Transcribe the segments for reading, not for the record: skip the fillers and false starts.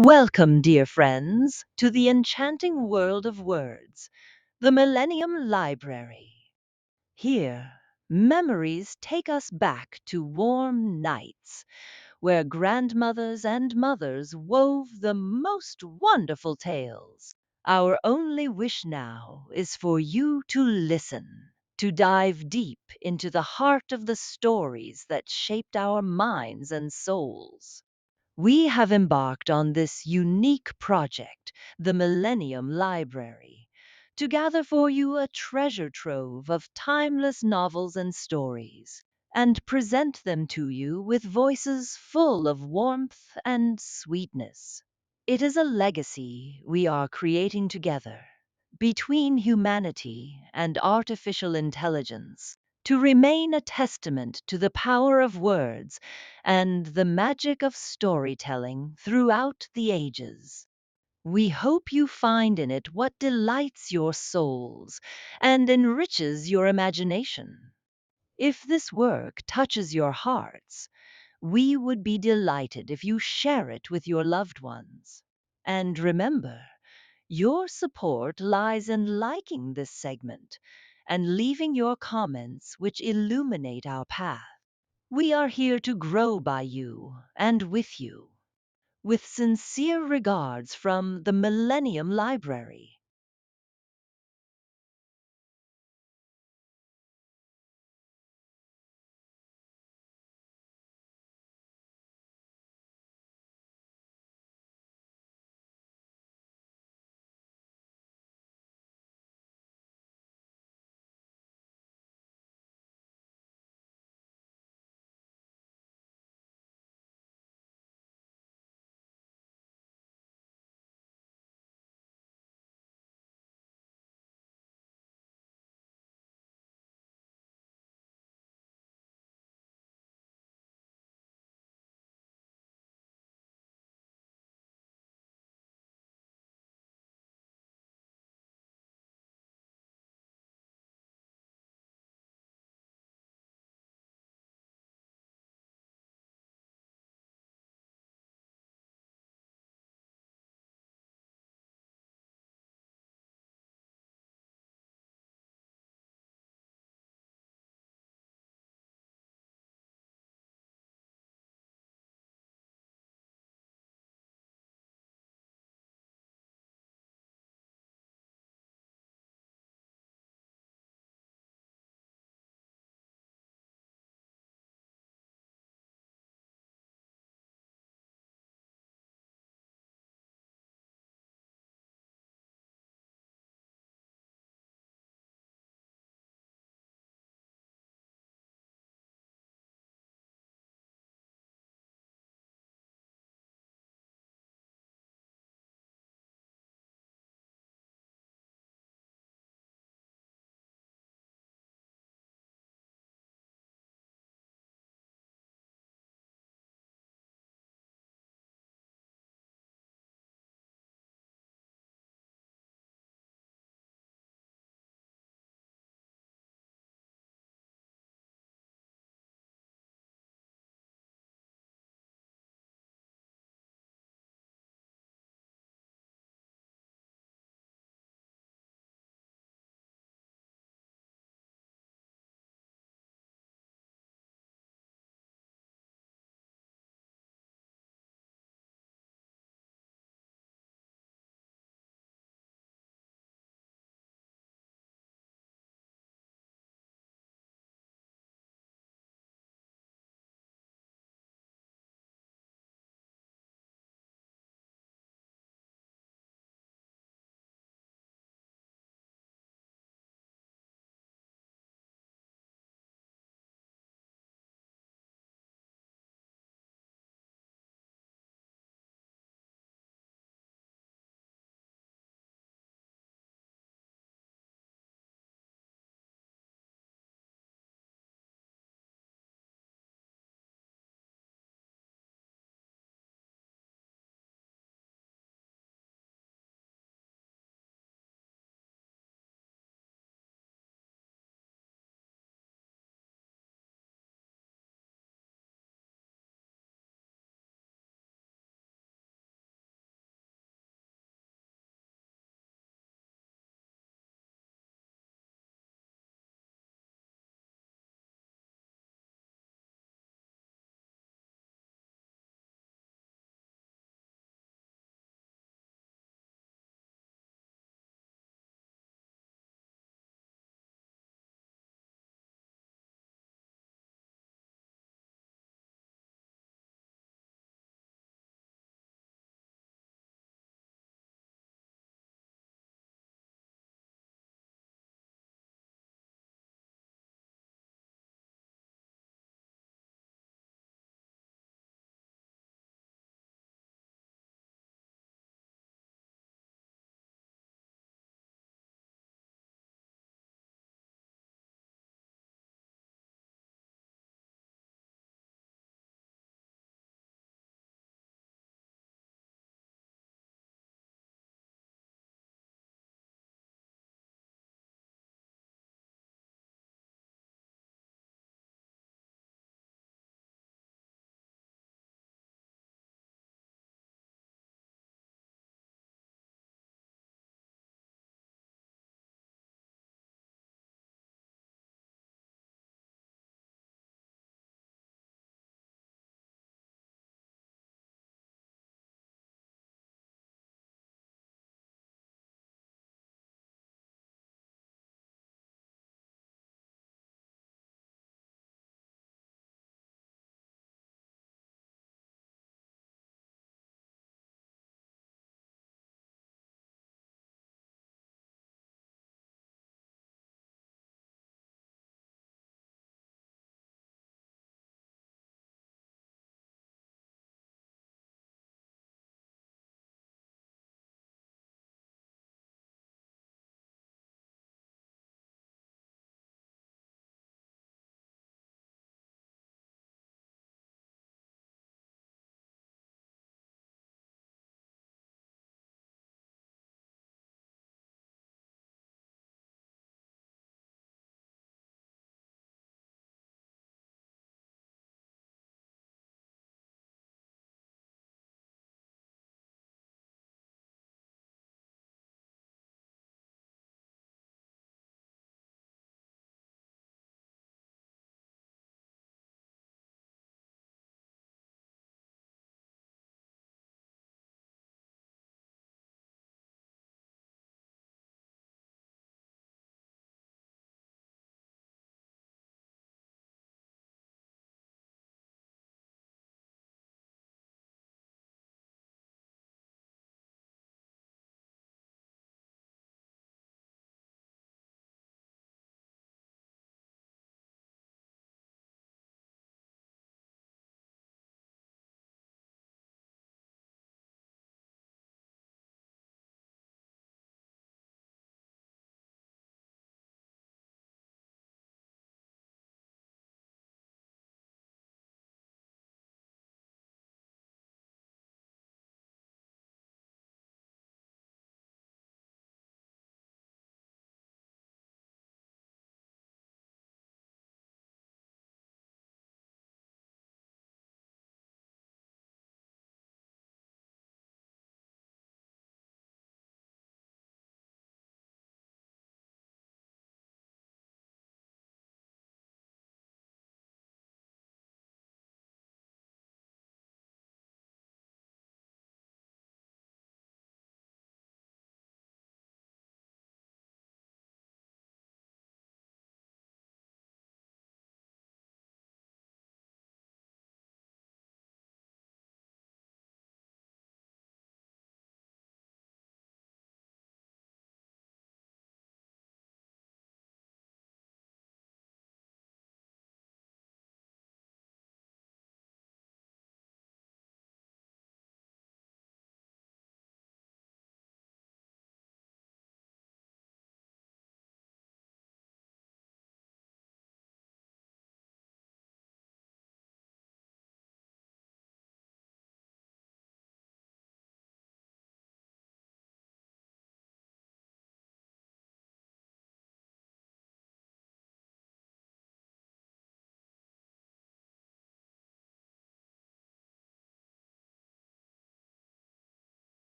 Welcome, dear friends, to the enchanting world of words, the Millennium Library. Here, memories take us back to warm nights where grandmothers and mothers wove the most wonderful tales. Our only wish now is for you to listen, to dive deep into the heart of the stories that shaped our minds and souls. We have embarked on this unique project, the Millennium Library, to gather for you a treasure trove of timeless novels and stories, and present them to you with voices full of warmth and sweetness. It is a legacy we are creating together between humanity and artificial intelligence to remain a testament to the power of words and the magic of storytelling throughout the ages. We hope you find in it what delights your souls and enriches your imagination. If this work touches your hearts, we would be delighted if you share it with your loved ones. And remember, your support lies in liking this segment and leaving your comments which illuminate our path. We are here to grow by you and with you. With sincere regards from the Millennium Library.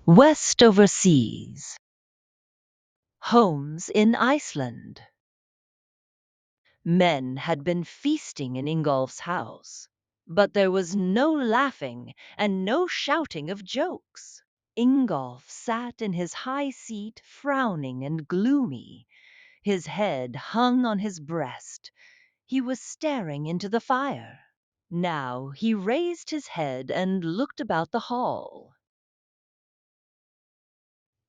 West overseas. Homes in Iceland. Men had been feasting in Ingolf's house, but there was no laughing and no shouting of jokes. Ingolf sat in his high seat, frowning and gloomy. His head hung on his breast. He was staring into the fire. Now he raised his head and looked about the hall.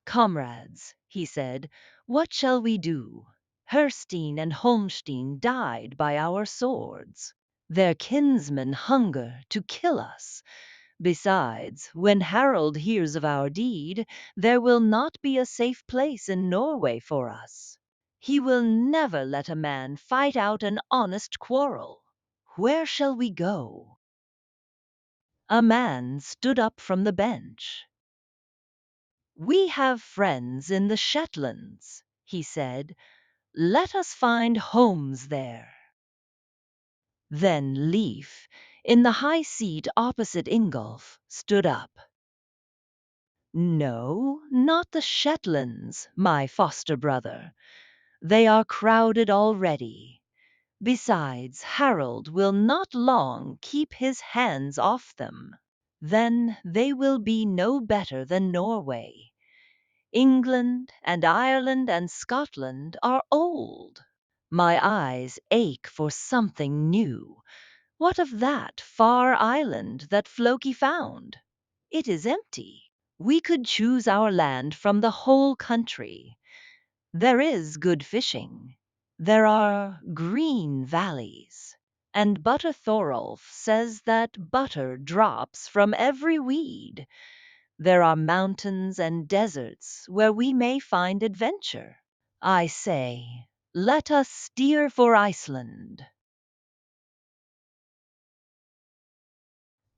"Comrades," he said, "what shall we do? Herstein and Holmstein died by our swords. Their kinsmen hunger to kill us. Besides, when Harold hears of our deed, there will not be a safe place in Norway for us. He will never let a man fight out an honest quarrel. Where shall we go?" A man stood up from the bench. "We have friends in the Shetlands," he said. "Let us find homes there." Then Leif, in the high seat opposite Ingolf, stood up. "No, not the Shetlands, my foster brother. They are crowded already. Besides, Harold will not long keep his hands off them. Then they will be no better than Norway. England and Ireland and Scotland are old. My eyes ache for something new. What of that far island that Floki found? It is empty. We could choose our land from the whole country. There is good fishing. There are green valleys. And Butter Thorolf says that butter drops from every weed. There are mountains and deserts where we may find adventure. I say, let us steer for Iceland."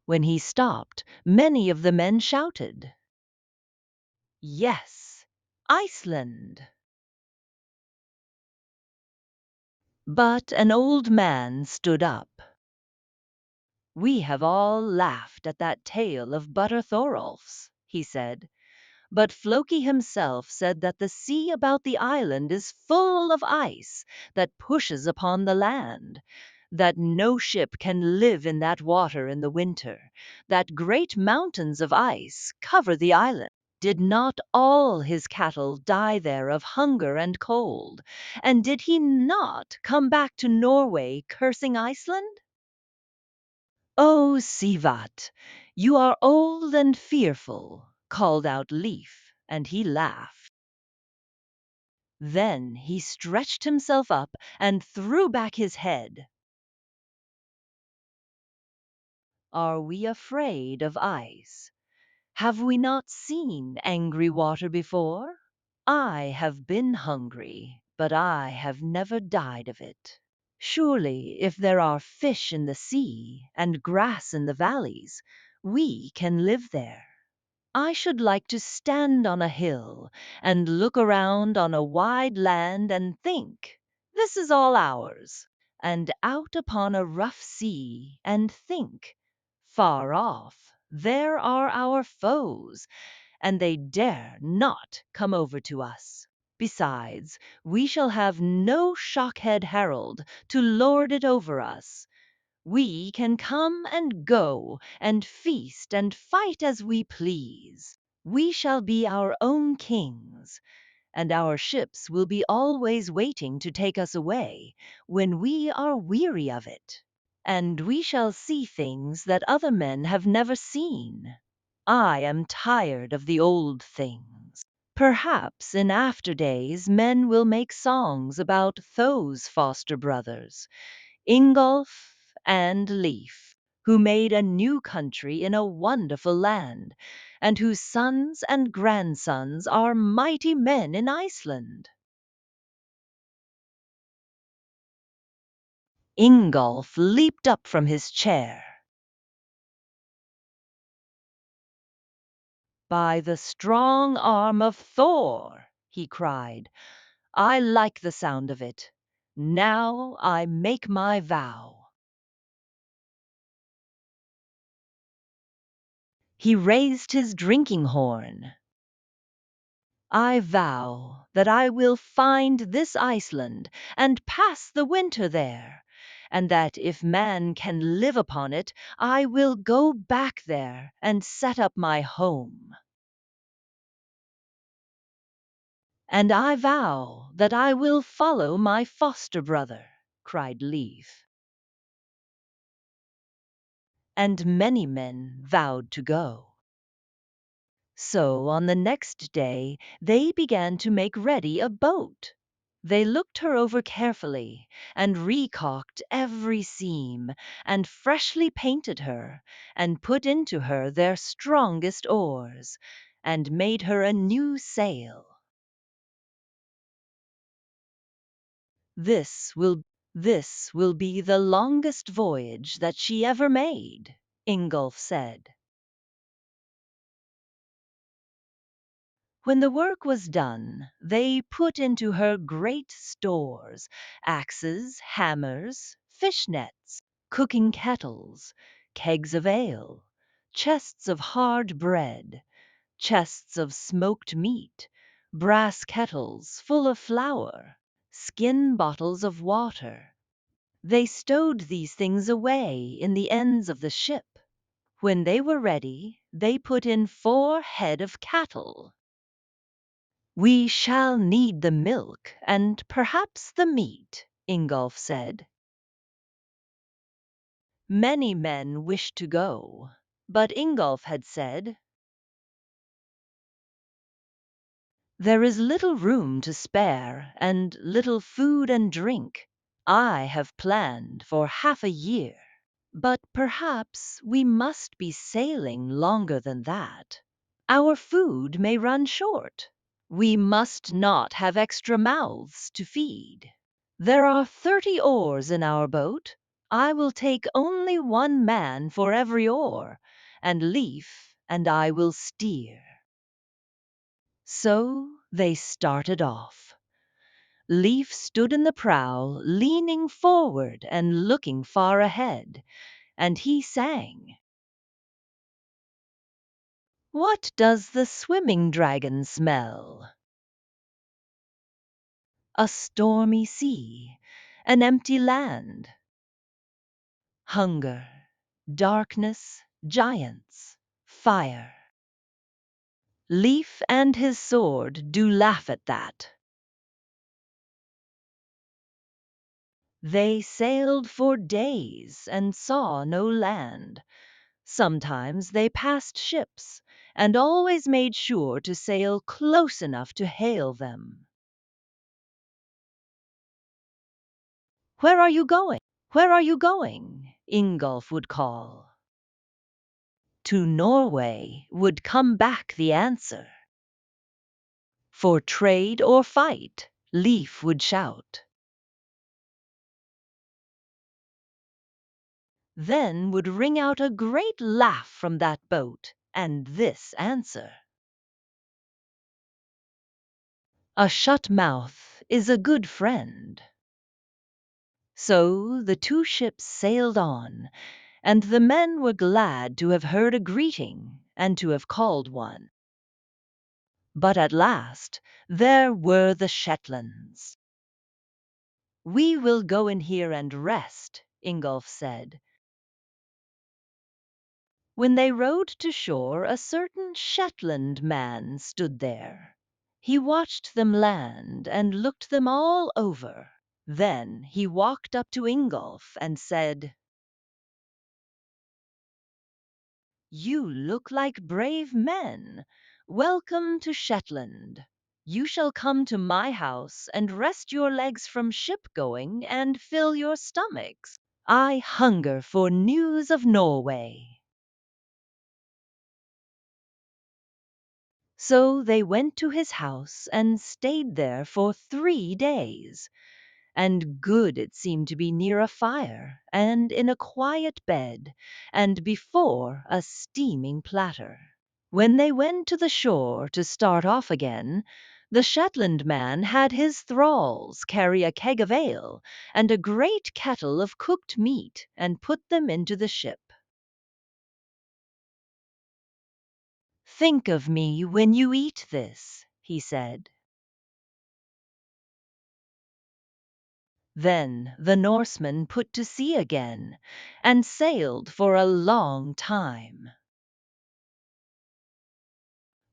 When he stopped, many of the men shouted, "Yes, Iceland!" But an old man stood up. "We have all laughed at that tale of Butter Thorolf's," he said. "But Floki himself said that the sea about the island is full of ice that pushes upon the land, that no ship can live in that water in the winter, that great mountains of ice cover the island. Did not all his cattle die there of hunger and cold? And did he not come back to Norway cursing Iceland?" "Oh, Sivat, you are old and fearful," called out Leif, and he laughed. Then he stretched himself up and threw back his head. "Are we afraid of ice? Have we not seen angry water before? I have been hungry, but I have never died of it. Surely, if there are fish in the sea and grass in the valleys, we can live there. I should like to stand on a hill and look around on a wide land and think, this is all ours, and out upon a rough sea and think, far off, there are our foes, and they dare not come over to us. Besides, we shall have no Shockhead Harold to lord it over us. We can come and go and feast and fight as we please. We shall be our own kings, and our ships will be always waiting to take us away when we are weary of it. And we shall see things that other men have never seen. I am tired of the old things. Perhaps in after days men will make songs about those foster brothers, Ingolf and Leif, who made a new country in a wonderful land, and whose sons and grandsons are mighty men in Iceland." Ingolf leaped up from his chair. "By the strong arm of Thor!" he cried. "I like the sound of it. Now I make my vow." He raised his drinking horn. I vow that I will find this Iceland and pass the winter there, and that if man can live upon it, I will go back there and set up my home. And I vow that I will follow my foster brother, cried Leif. And many men vowed to go. So on the next day they began to make ready a boat. They looked her over carefully, and recaulked every seam, and freshly painted her, and put into her their strongest oars, and made her a new sail. This will this will be the longest voyage that she ever made, Ingolf said. When the work was done, they put into her great stores, axes, hammers, fish nets, cooking kettles, kegs of ale, chests of hard bread, chests of smoked meat, brass kettles full of flour, skin bottles of water. They stowed these things away in the ends of the ship. When they were ready, they put in 4 head of cattle. We shall need the milk and perhaps the meat, Ingolf said. Many men wished to go, but Ingolf had said, there is little room to spare and little food and drink. I have planned for half a year, but perhaps we must be sailing longer than that. Our food may run short. We must not have extra mouths to feed. There are 30 oars in our boat. I will take only 1 man for every oar, and Leif and I will steer. So they started off. Leif stood in the prow, leaning forward and looking far ahead, and he sang. What does the swimming dragon smell? A stormy sea, an empty land, hunger, darkness, giants, fire. Leif and his sword do laugh at that. They sailed for days and saw no land. Sometimes they passed ships, and always made sure to sail close enough to hail them. Where are you going? Where are you going? Ingolf would call. To Norway would come back the answer. For trade or fight, Leif would shout. Then would ring out a great laugh from that boat, and this answer. A shut mouth is a good friend. So the 2 ships sailed on, and the men were glad to have heard a greeting and to have called one. But at last there were the Shetlands. We will go in here and rest, Ingolf said. When they rowed to shore, a certain Shetland man stood there. He watched them land and looked them all over. Then he walked up to Ingolf and said, you look like brave men. Welcome to Shetland. You shall come to my house and rest your legs from ship going and fill your stomachs. I hunger for news of Norway. So they went to his house and stayed there for 3 days. And good it seemed to be near a fire, and in a quiet bed, and before a steaming platter. When they went to the shore to start off again, the Shetland man had his thralls carry a keg of ale and a great kettle of cooked meat and put them into the ship. Think of me when you eat this, he said. Then the Norsemen put to sea again and sailed for a long time.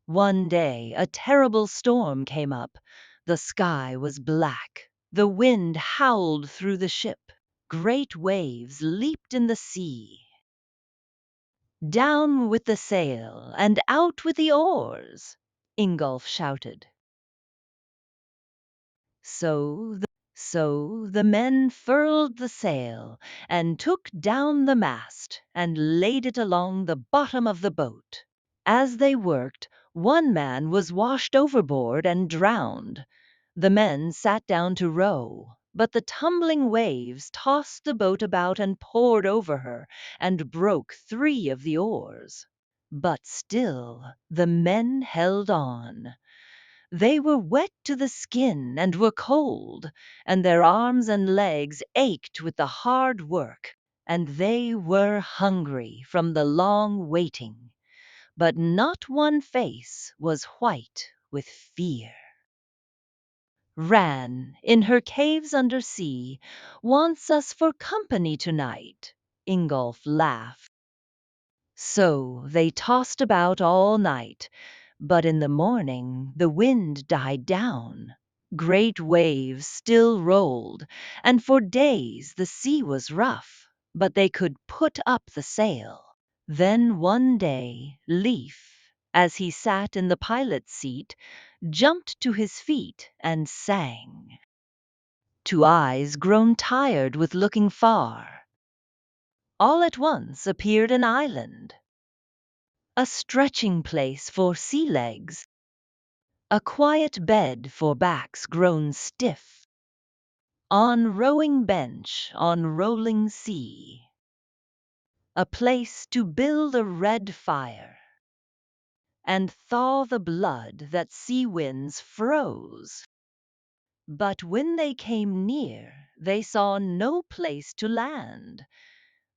One day a terrible storm came up. The sky was black. The wind howled through the ship. Great waves leaped in the sea. "Down with the sail and out with the oars!" Ingolf shouted. So the men furled the sail and took down the mast and laid it along the bottom of the boat. As they worked, one man was washed overboard and drowned. The men sat down to row, but the tumbling waves tossed the boat about and poured over her and broke 3 of the oars. But still the men held on. They were wet to the skin and were cold, and their arms and legs ached with the hard work, and they were hungry from the long waiting. But not one face was white with fear. "Ran, in her caves under sea, wants us for company tonight," Ingolf laughed. So they tossed about all night, but in the morning the wind died down. Great waves still rolled, and for days the sea was rough, but they could put up the sail. Then one day Leif, as he sat in the pilot's seat, jumped to his feet and sang. To eyes grown tired with looking far, all at once appeared an island, a stretching place for sea legs, a quiet bed for backs grown stiff, on rowing bench on rolling sea, a place to build a red fire and thaw the blood that sea winds froze. But when they came near, they saw no place to land.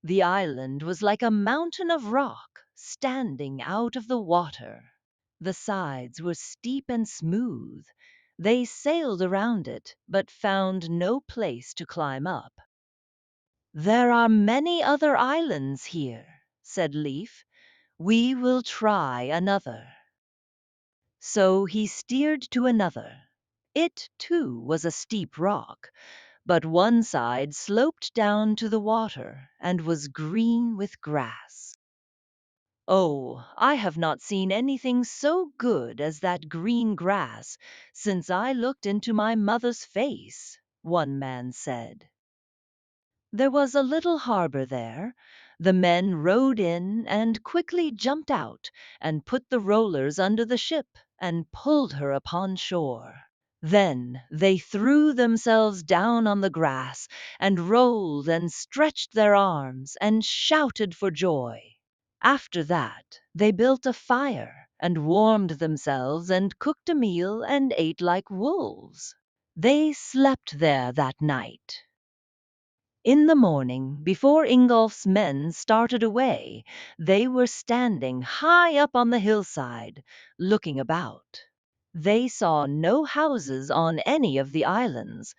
The island was like a mountain of rock standing out of the water. The sides were steep and smooth. They sailed around it, but found no place to climb up. "There are many other islands here," said Leif. "We will try another." So he steered to another. It, too, was a steep rock, but one side sloped down to the water and was green with grass. "Oh, I have not seen anything so good as that green grass since I looked into my mother's face," one man said. There was a little harbor there. The men rowed in and quickly jumped out and put the rollers under the ship and pulled her upon shore. Then they threw themselves down on the grass and rolled and stretched their arms and shouted for joy. After that, they built a fire and warmed themselves and cooked a meal and ate like wolves. They slept there that night. In the morning, before Ingolf's men started away, they were standing high up on the hillside, looking about. They saw no houses on any of the islands,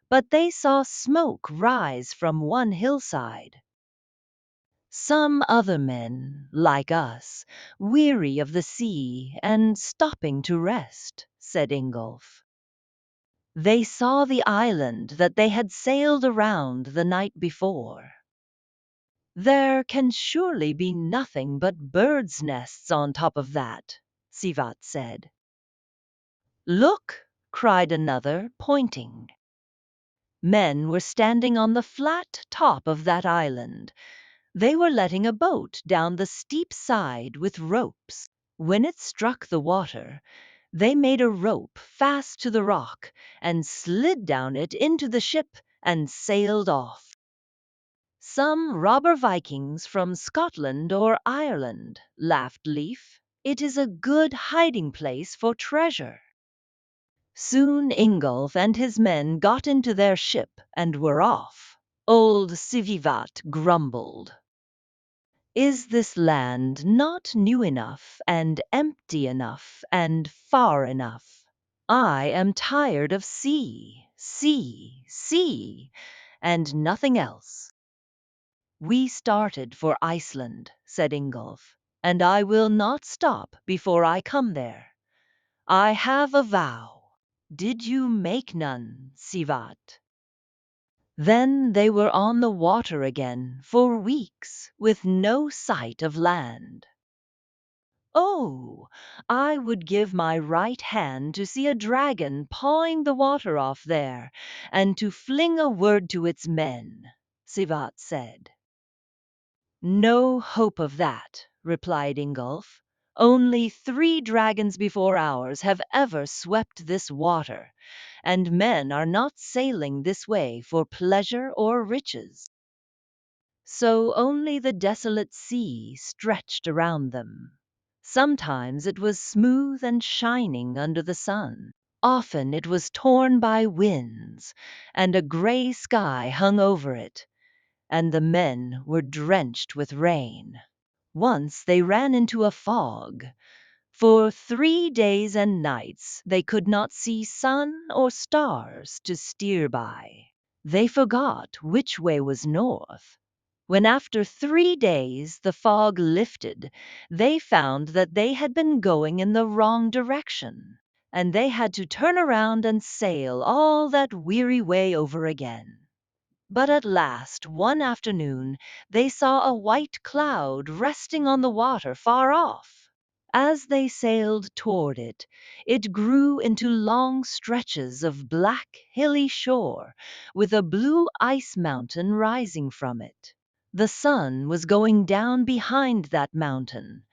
but they saw smoke rise from one hillside. "Some other men, like us, weary of the sea and stopping to rest," said Ingolf. They saw the island that they had sailed around the night before. "There can surely be nothing but birds' nests on top of that," Sivat said. "Look!" cried another, pointing. Men were standing on the flat top of that island. They were letting a boat down the steep side with ropes. When it struck the water, they made a rope fast to the rock and slid down it into the ship and sailed off. "Some robber Vikings from Scotland or Ireland," laughed Leif. "It is a good hiding place for treasure." Soon Ingolf and his men got into their ship and were off. Old Sivivat grumbled. "Is this land not new enough and empty enough and far enough?" I am tired of sea, sea, sea, and nothing else." "We started for Iceland," said Ingolf, "and I will not stop before I come there. I have a vow. Did you make none, Sivat?" Then they were on the water again for weeks with no sight of land. "Oh, I would give my right hand to see a dragon pawing the water off there, and to fling a word to its men," Sivat said. "No hope of that," replied Ingolf. "Only 3 dragons before ours have ever swept this water, and men are not sailing this way for pleasure or riches." So only the desolate sea stretched around them. Sometimes it was smooth and shining under the sun. Often it was torn by winds, and a gray sky hung over it, and the men were drenched with rain. Once they ran into a fog. For 3 days and nights they could not see sun or stars to steer by. They forgot which way was north. When after 3 days the fog lifted, they found that they had been going in the wrong direction, and they had to turn around and sail all that weary way over again. But at last, one afternoon, they saw a white cloud resting on the water far off. As they sailed toward it, it grew into long stretches of black, hilly shore, with a blue ice mountain rising from it. The sun was going down behind that mountain,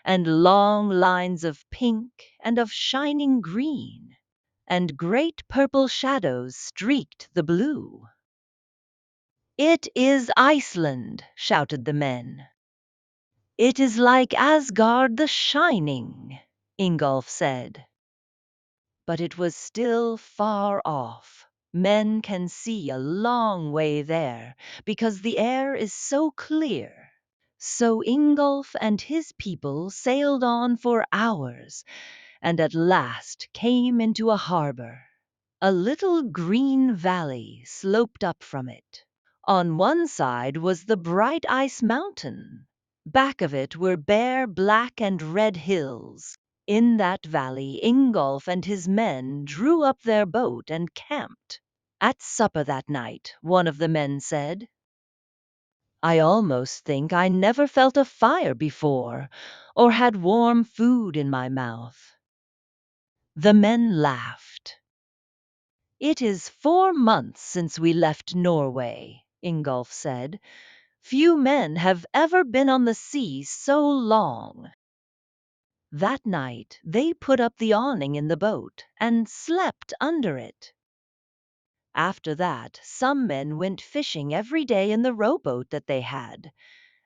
and long lines of pink and of shining green, and great purple shadows streaked the blue. "It is Iceland!" shouted the men. "It is like Asgard the Shining," Ingolf said. But it was still far off. Men can see a long way there, because the air is so clear. So Ingolf and his people sailed on for hours, and at last came into a harbor. A little green valley sloped up from it. On one side was the bright ice mountain. Back of it were bare black and red hills. In that valley Ingolf and his men drew up their boat and camped. At supper that night, one of the men said, "I almost think I never felt a fire before, or had warm food in my mouth." The men laughed. "It is 4 months since we left Norway," Ingolf said. "Few men have ever been on the sea so long." That night they put up the awning in the boat and slept under it. After that some men went fishing every day in the rowboat that they had,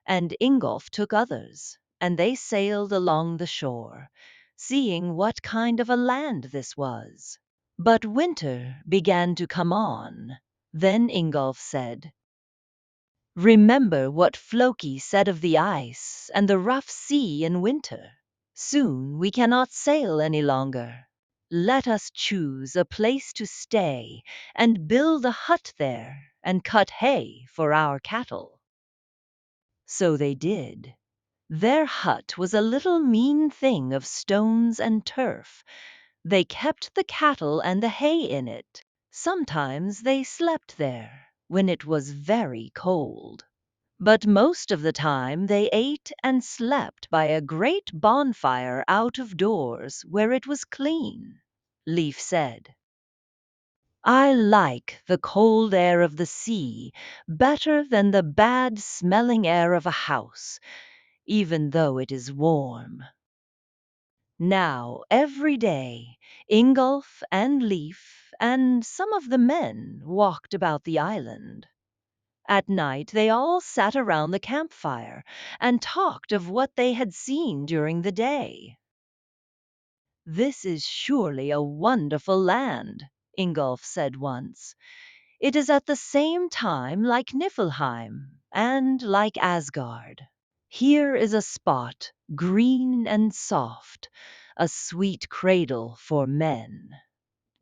and Ingolf took others, and they sailed along the shore, seeing what kind of a land this was. But winter began to come on. Then Ingolf said, "Remember what Floki said of the ice and the rough sea in winter. Soon we cannot sail any longer. Let us choose a place to stay and build a hut there and cut hay for our cattle." So they did. Their hut was a little mean thing of stones and turf. They kept the cattle and the hay in it. Sometimes they slept there when it was very cold. But most of the time they ate and slept by a great bonfire out of doors where it was clean. Leif said, "I like the cold air of the sea better than the bad smelling air of a house, even though it is warm." Now every day Ingolf and Leif and some of the men walked about the island. At night they all sat around the campfire and talked of what they had seen during the day. "This is surely a wonderful land," Ingolf said once. "It is at the same time like Niflheim and like Asgard. Here is a spot, green and soft, a sweet cradle for men."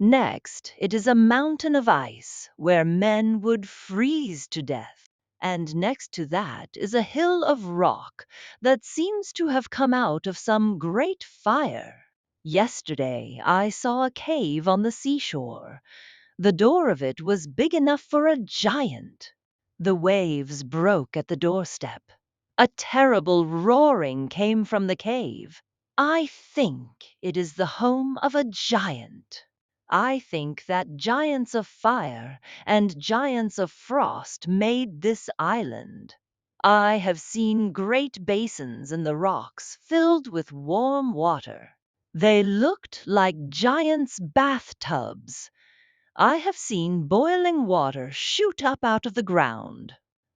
Next, it is a mountain of ice where men would freeze to death. And next to that is a hill of rock that seems to have come out of some great fire. Yesterday I saw a cave on the seashore. The door of it was big enough for a giant. The waves broke at the doorstep. A terrible roaring came from the cave. I think it is the home of a giant. I think that giants of fire and giants of frost made this island. I have seen great basins in the rocks filled with warm water. They looked like giants' bathtubs. I have seen boiling water shoot up out of the ground.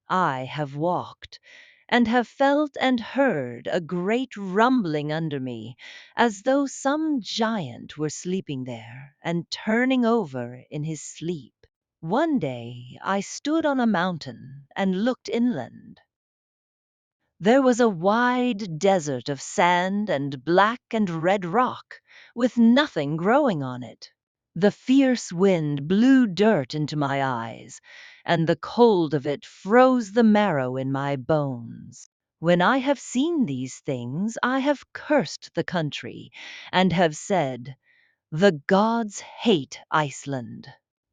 I have walked and have felt and heard a great rumbling under me, as though some giant were sleeping there and turning over in his sleep. One day I stood on a mountain and looked inland. There was a wide desert of sand and black and red rock, with nothing growing on it. The fierce wind blew dirt into my eyes, and the cold of it froze the marrow in my bones. When I have seen these things, I have cursed the country, and have said, "The gods hate Iceland.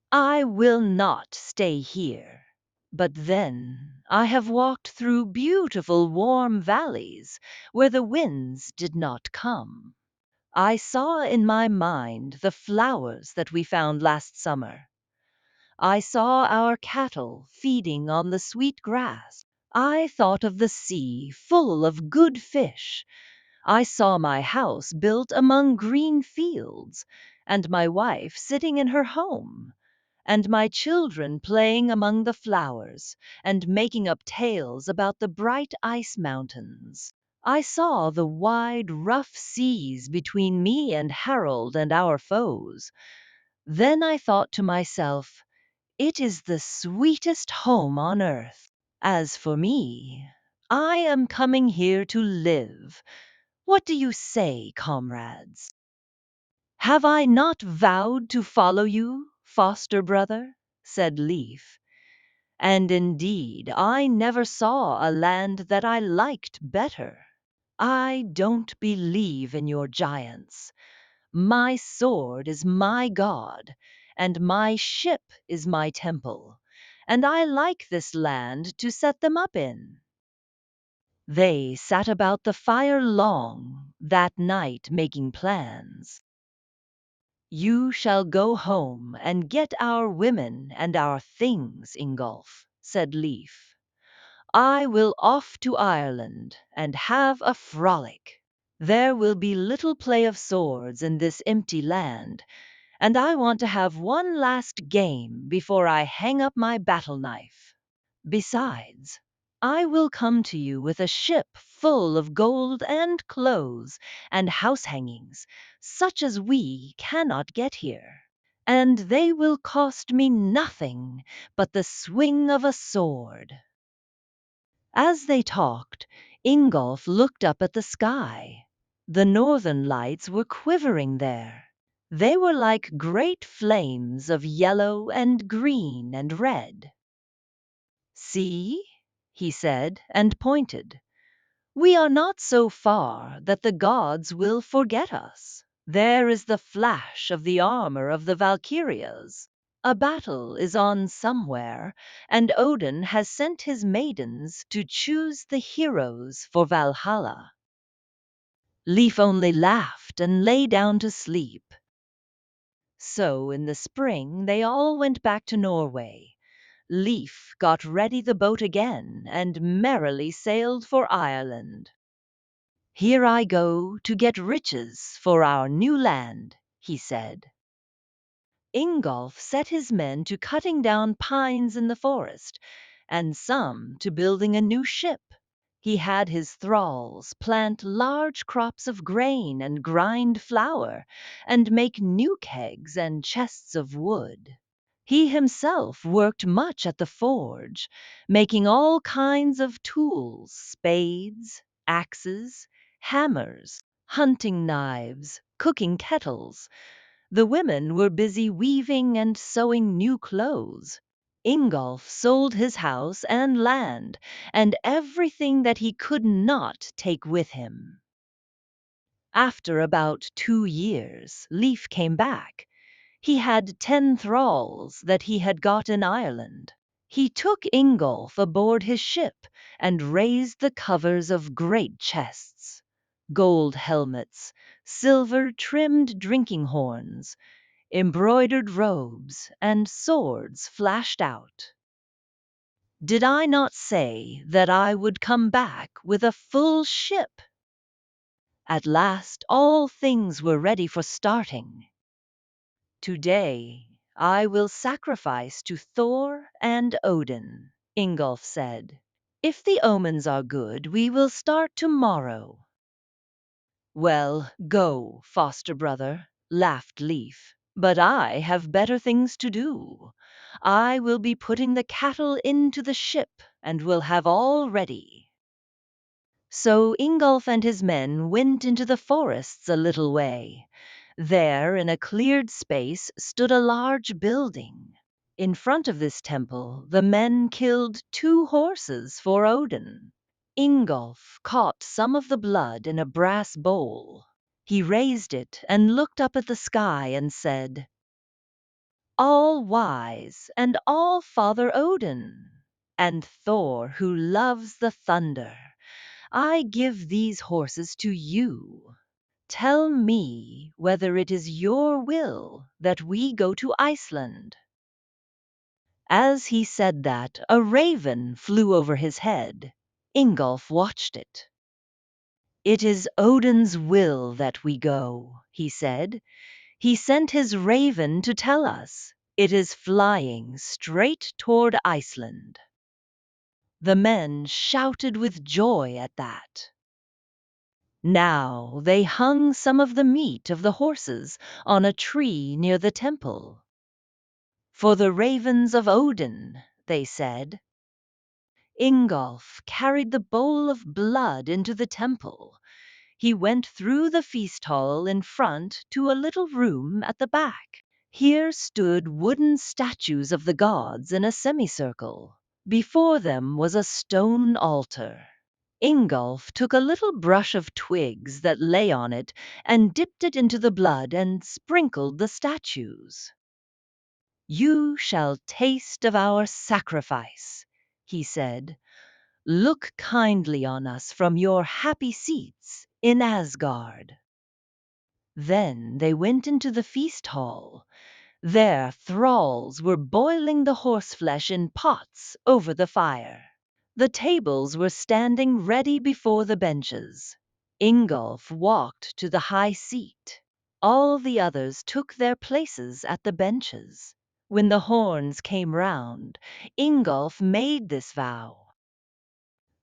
I will not stay here." But then I have walked through beautiful warm valleys where the winds did not come. I saw in my mind the flowers that we found last summer. I saw our cattle feeding on the sweet grass. I thought of the sea full of good fish. I saw my house built among green fields, and my wife sitting in her home, and my children playing among the flowers and making up tales about the bright ice mountains. I saw the wide, rough seas between me and Harold and our foes. Then I thought to myself, it is the sweetest home on earth. As for me, I am coming here to live. What do you say, comrades? Have I not vowed to follow you, foster brother? Said Leif. And indeed, I never saw a land that I liked better. I don't believe in your giants. My sword is my god, and my ship is my temple, and I like this land to set them up in. They sat about the fire long that night making plans. You shall go home and get our women and our things, Ingolf, said Leif. I will off to Ireland and have a frolic. There will be little play of swords in this empty land, and I want to have one last game before I hang up my battle knife. Besides, I will come to you with a ship full of gold and clothes and house hangings, such as we cannot get here. And they will cost me nothing but the swing of a sword. As they talked, Ingolf looked up at the sky. The northern lights were quivering there. They were like great flames of yellow and green and red. See, he said, and pointed. We are not so far that the gods will forget us. There is the flash of the armor of the Valkyrias. A battle is on somewhere, and Odin has sent his maidens to choose the heroes for Valhalla. Leif only laughed and lay down to sleep. So in the spring they all went back to Norway. Leif got ready the boat again and merrily sailed for Ireland. Here I go to get riches for our new land, he said. Ingolf set his men to cutting down pines in the forest, and some to building a new ship. He had his thralls plant large crops of grain and grind flour, and make new kegs and chests of wood. He himself worked much at the forge, making all kinds of tools, spades, axes, hammers, hunting knives, cooking kettles. The women were busy weaving and sewing new clothes. Ingolf sold his house and land and everything that he could not take with him. After about 2 years, Leif came back. He had 10 thralls that he had got in Ireland. He took Ingolf aboard his ship and raised the covers of great chests. Gold helmets, silver trimmed drinking horns, embroidered robes, and swords flashed out. Did I not say that I would come back with a full ship? At last all things were ready for starting. Today I will sacrifice to Thor and Odin, Ingolf said. If the omens are good, we will start tomorrow. Well, go, foster brother, laughed Leif. But I have better things to do. I will be putting the cattle into the ship and will have all ready. So Ingolf and his men went into the forests a little way. There, in a cleared space, stood a large building. In front of this temple, the men killed 2 horses for Odin. Ingolf caught some of the blood in a brass bowl. He raised it and looked up at the sky and said, "All wise and all Father Odin, and Thor who loves the thunder, I give these horses to you. Tell me whether it is your will that we go to Iceland." As he said that, a raven flew over his head. Ingolf watched it. "It is Odin's will that we go," he said. "He sent his raven to tell us. It is flying straight toward Iceland." The men shouted with joy at that. Now they hung some of the meat of the horses on a tree near the temple. "For the ravens of Odin," they said. Ingolf carried the bowl of blood into the temple. He went through the feast hall in front to a little room at the back. Here stood wooden statues of the gods in a semicircle. Before them was a stone altar. Ingolf took a little brush of twigs that lay on it and dipped it into the blood and sprinkled the statues. "You shall taste of our sacrifice," he said. "Look kindly on us from your happy seats in Asgard." Then they went into the feast hall. There thralls were boiling the horseflesh in pots over the fire. The tables were standing ready before the benches. Ingolf walked to the high seat. All the others took their places at the benches. When the horns came round, Ingolf made this vow: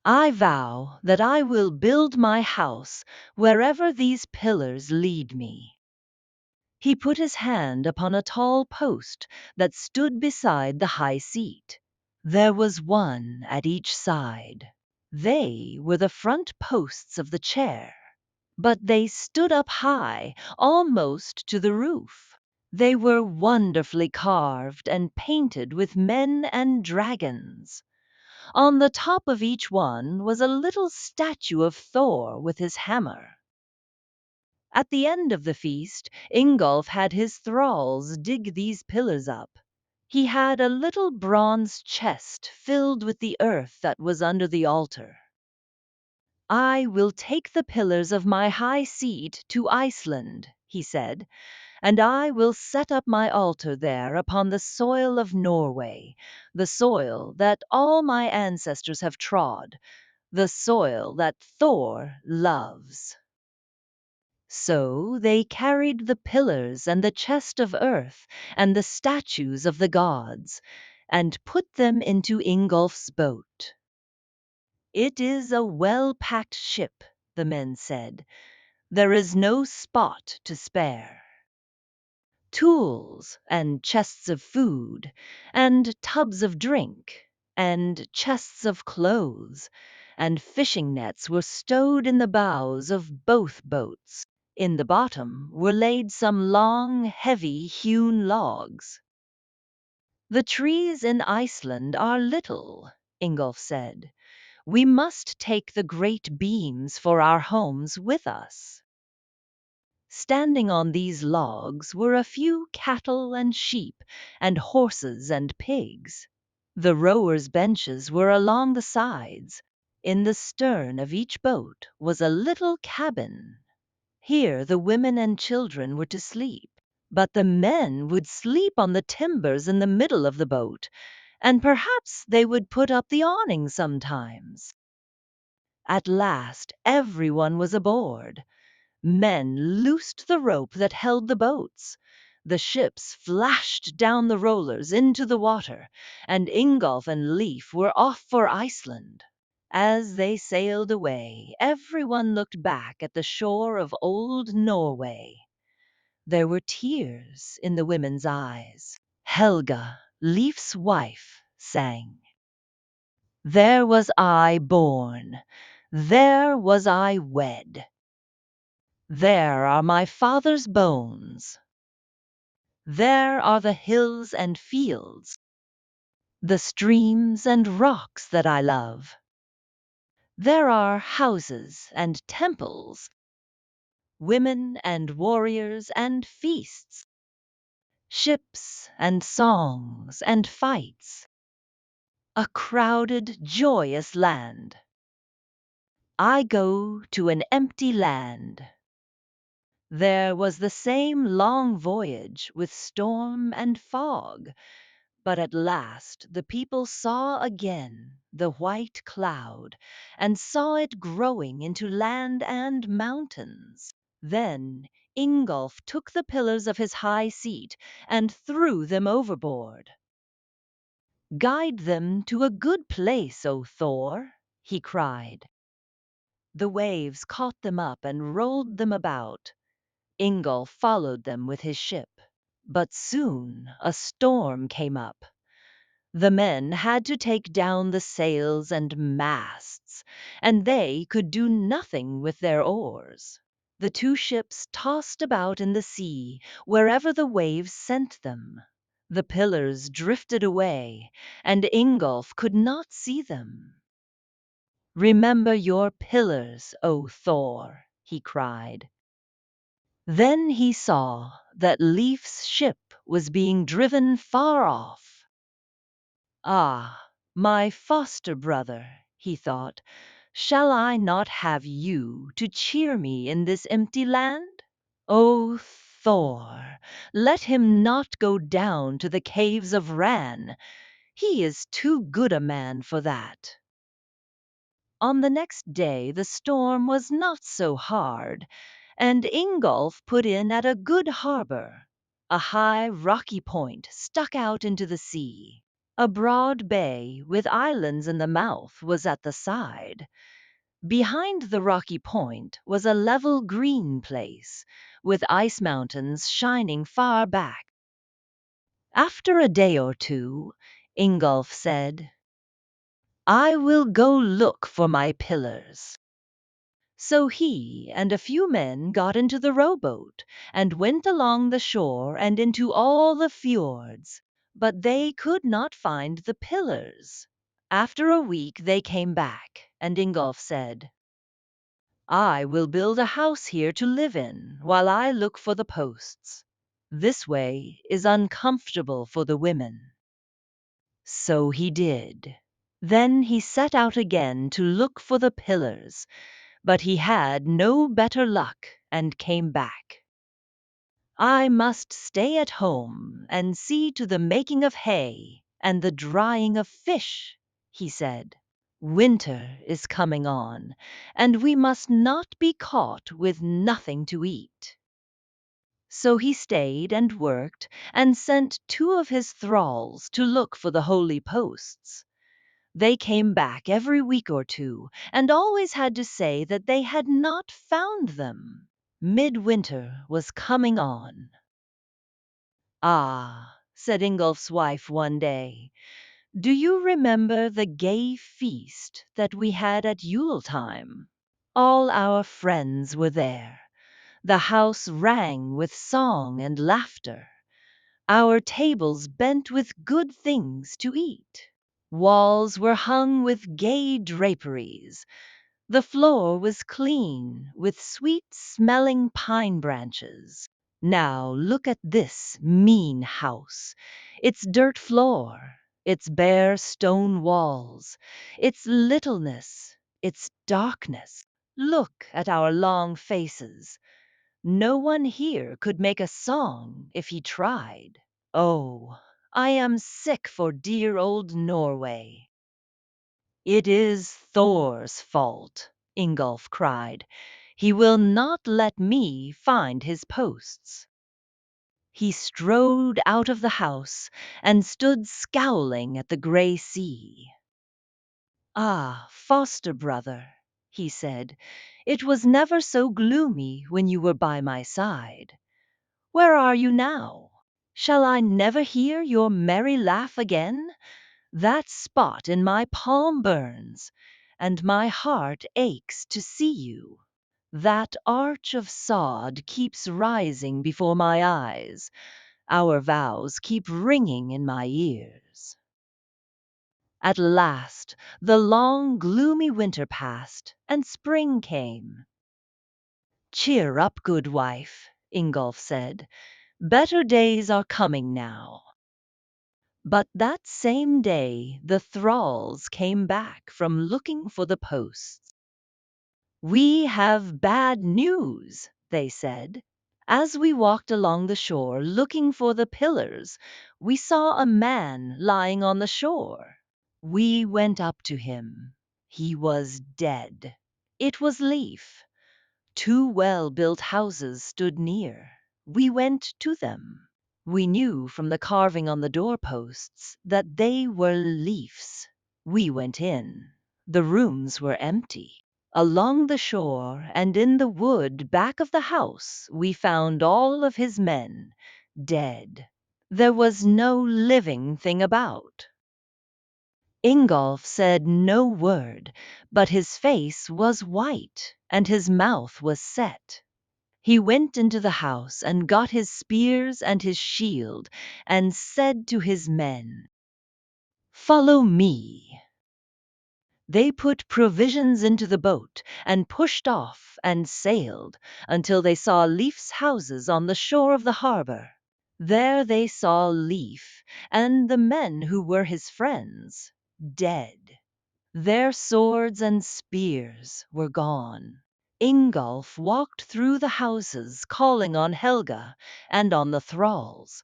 "I vow that I will build my house wherever these pillars lead me." He put his hand upon a tall post that stood beside the high seat. There was one at each side. They were the front posts of the chair, but they stood up high, almost to the roof. They were wonderfully carved and painted with men and dragons. On the top of each one was a little statue of Thor with his hammer. At the end of the feast, Ingolf had his thralls dig these pillars up. He had a little bronze chest filled with the earth that was under the altar. "I will take the pillars of my high seat to Iceland," he said, "and I will set up my altar there upon the soil of Norway, the soil that all my ancestors have trod, the soil that Thor loves." So they carried the pillars and the chest of earth and the statues of the gods, and put them into Ingolf's boat. "It is a well-packed ship," the men said. "There is no spot to spare. Tools and chests of food, and tubs of drink, and chests of clothes, and fishing nets were stowed in the bows of both boats. In the bottom were laid some long, heavy hewn logs. The trees in Iceland are little, Ingolf said. We must take the great beams for our homes with us. Standing on these logs were a few cattle and sheep, and horses and pigs. The rowers' benches were along the sides. In the stern of each boat was a little cabin. Here the women and children were to sleep, but the men would sleep on the timbers in the middle of the boat, and perhaps they would put up the awning sometimes. At last everyone was aboard. Men loosed the rope that held the boats. The ships flashed down the rollers into the water, and Ingolf and Leif were off for Iceland. As they sailed away, everyone looked back at the shore of old Norway. There were tears in the women's eyes. Helga, Leif's wife, sang. There was I born, there was I wed. There are my father's bones. There are the hills and fields, the streams and rocks that I love. There are houses and temples, women and warriors and feasts, ships and songs and fights, a crowded, joyous land. I go to an empty land. There was the same long voyage with storm and fog, but at last the people saw again the white cloud, and saw it growing into land and mountains. Then Ingolf took the pillars of his high seat and threw them overboard. Guide them to a good place, O Thor, he cried. The waves caught them up and rolled them about. Ingolf followed them with his ship. But soon a storm came up. The men had to take down the sails and masts, and they could do nothing with their oars. The two ships tossed about in the sea wherever the waves sent them. The pillars drifted away, and Ingolf could not see them. Remember your pillars, O Thor, he cried. Then he saw that Leif's ship was being driven far off. Ah, my foster brother, he thought, shall I not have you to cheer me in this empty land? O Thor, let him not go down to the caves of Ran. He is too good a man for that. On the next day the storm was not so hard, and Ingolf put in at a good harbor. A high rocky point stuck out into the sea. A broad bay with islands in the mouth was at the side. Behind the rocky point was a level green place, with ice mountains shining far back. After a day or two, Ingolf said, I will go look for my pillars. So he and a few men got into the rowboat and went along the shore and into all the fjords, but they could not find the pillars. After a week they came back, and Ingolf said, I will build a house here to live in while I look for the posts. This way is uncomfortable for the women. So he did. Then he set out again to look for the pillars, but he had no better luck and came back. I must stay at home and see to the making of hay and the drying of fish, he said. Winter is coming on, and we must not be caught with nothing to eat. So he stayed and worked and sent two of his thralls to look for the holy posts. They came back every week or two, and always had to say that they had not found them. Midwinter was coming on. Ah, said Ingolf's wife one day, do you remember the gay feast that we had at Yule time? All our friends were there. The house rang with song and laughter. Our tables bent with good things to eat. Walls were hung with gay draperies. The floor was clean with sweet smelling pine branches. Now look at this mean house, its dirt floor, its bare stone walls, its littleness, its darkness. Look at our long faces. No one here could make a song if he tried. Oh, I am sick for dear old Norway. It is Thor's fault, Ingolf cried. He will not let me find his posts. He strode out of the house and stood scowling at the gray sea. Ah, foster brother, he said, it was never so gloomy when you were by my side. Where are you now? Shall I never hear your merry laugh again? That spot in my palm burns, and my heart aches to see you. That arch of sod keeps rising before my eyes. Our vows keep ringing in my ears. At last, the long, gloomy winter passed, and spring came. Cheer up, good wife, Ingolf said. Better days are coming now. But that same day the thralls came back from looking for the posts. We have bad news, they said. As we walked along the shore looking for the pillars, we saw a man lying on the shore. We went up to him. He was dead. It was Leif. Two well-built houses stood near. We went to them. We knew from the carving on the doorposts that they were Leif's. We went in. The rooms were empty. Along the shore and in the wood back of the house we found all of his men dead. There was no living thing about. Ingolf said no word, but his face was white and his mouth was set. He went into the house and got his spears and his shield and said to his men, "Follow me." They put provisions into the boat and pushed off and sailed until they saw Leif's houses on the shore of the harbor. There they saw Leif and the men who were his friends, dead. Their swords and spears were gone. Ingolf walked through the houses calling on Helga and on the thralls,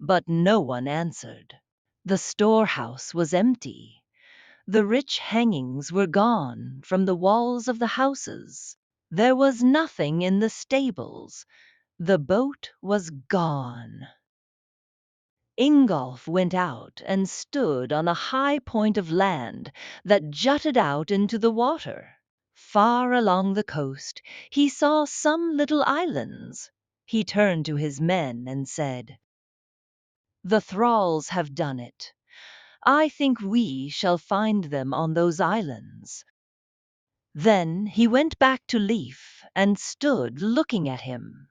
but no one answered. The storehouse was empty. The rich hangings were gone from the walls of the houses. There was nothing in the stables. The boat was gone. Ingolf went out and stood on a high point of land that jutted out into the water. Far along the coast he saw some little islands. He turned to his men and said, "The thralls have done it. I think we shall find them on those islands." Then he went back to Leif and stood looking at him.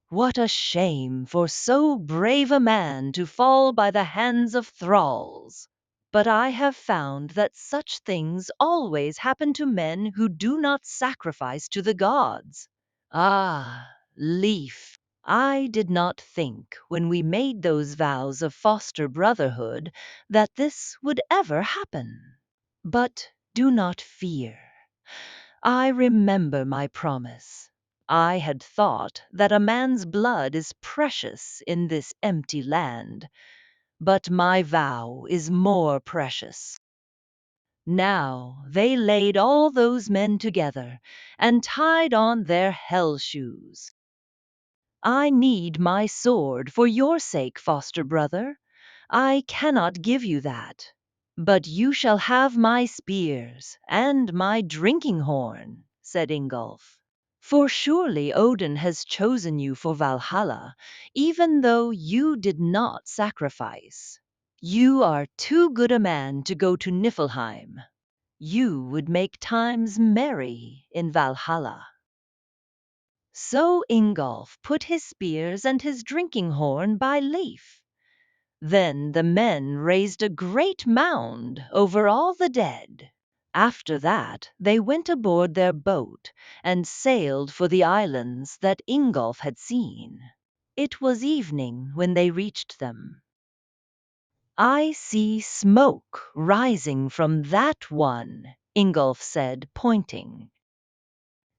What a shame for so brave a man to fall by the hands of thralls! But I have found that such things always happen to men who do not sacrifice to the gods. Ah, Leif, I did not think when we made those vows of foster brotherhood that this would ever happen. But do not fear. I remember my promise. I had thought that a man's blood is precious in this empty land, but my vow is more precious. Now they laid all those men together and tied on their hell shoes. I need my sword for your sake, foster brother. I cannot give you that. But you shall have my spears and my drinking horn, said Ingolf. For surely Odin has chosen you for Valhalla, even though you did not sacrifice. You are too good a man to go to Niflheim. You would make times merry in Valhalla. So Ingolf put his spears and his drinking horn by Leif. Then the men raised a great mound over all the dead. After that, they went aboard their boat and sailed for the islands that Ingolf had seen. It was evening when they reached them. "I see smoke rising from that one," Ingolf said, pointing.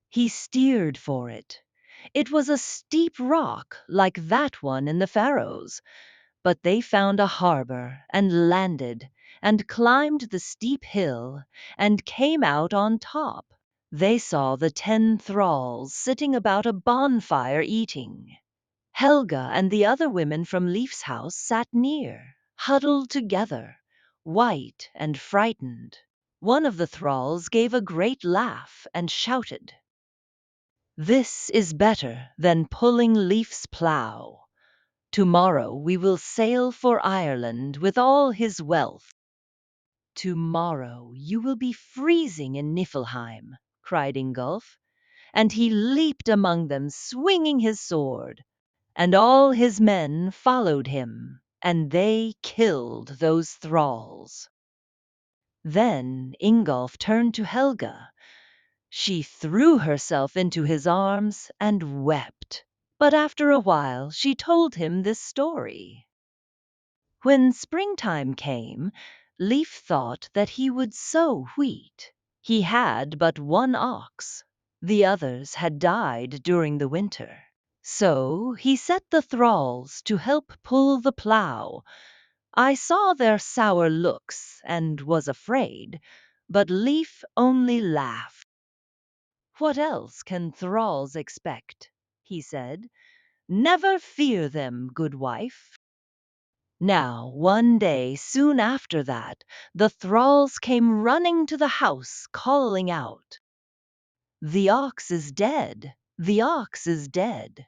He steered for it. It was a steep rock like that one in the Faroes, but they found a harbor and landed and climbed the steep hill and came out on top. They saw the 10 thralls sitting about a bonfire eating. Helga and the other women from Leif's house sat near, huddled together, white and frightened. One of the thralls gave a great laugh and shouted, "This is better than pulling Leif's plough. Tomorrow we will sail for Ireland with all his wealth." "Tomorrow you will be freezing in Niflheim," cried Ingolf, and he leaped among them, swinging his sword. And all his men followed him, and they killed those thralls. Then Ingolf turned to Helga. She threw herself into his arms and wept. But after a while she told him this story. When springtime came, Leif thought that he would sow wheat. He had but one ox. The others had died during the winter. So he set the thralls to help pull the plough. I saw their sour looks and was afraid, but Leif only laughed. "What else can thralls expect?" he said. "Never fear them, good wife." Now, one day soon after that, the thralls came running to the house, calling out, "The ox is dead! The ox is dead!"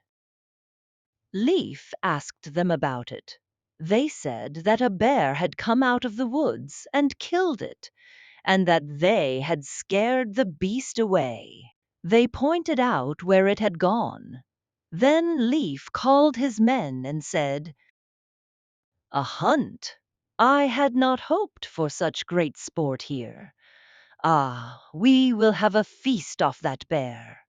Leif asked them about it. They said that a bear had come out of the woods and killed it, and that they had scared the beast away. They pointed out where it had gone. Then Leif called his men and said, "A hunt! I had not hoped for such great sport here. Ah, we will have a feast off that bear."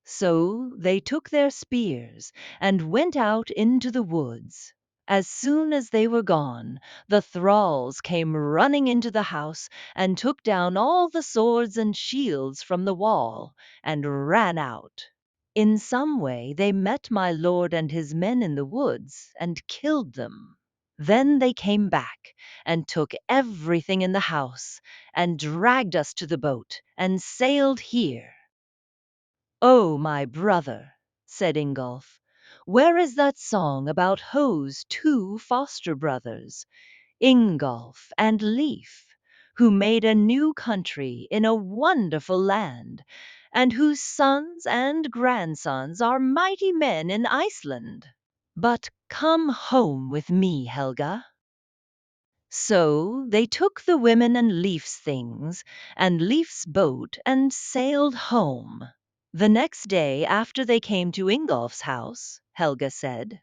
So they took their spears and went out into the woods. As soon as they were gone, the thralls came running into the house and took down all the swords and shields from the wall and ran out. In some way they met my lord and his men in the woods and killed them. Then they came back and took everything in the house and dragged us to the boat and sailed here. "Oh, my brother," said Ingolf, "where is that song about Ho's 2 foster brothers, Ingolf and Leif, who made a new country in a wonderful land, and whose sons and grandsons are mighty men in Iceland? But come home with me, Helga." So they took the women and Leif's things and Leif's boat and sailed home. The next day after they came to Ingolf's house, Helga said,